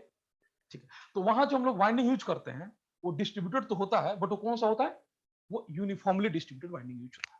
ठीक है। तो वहां जो हम लोग वाइंडिंग यूज करते हैं वो डिस्ट्रीब्यूटेड तो होता है, बट वो कौन सा होता है, वो यूनिफॉर्मली डिस्ट्रीब्यूटेड वाइंडिंग यूज होता है।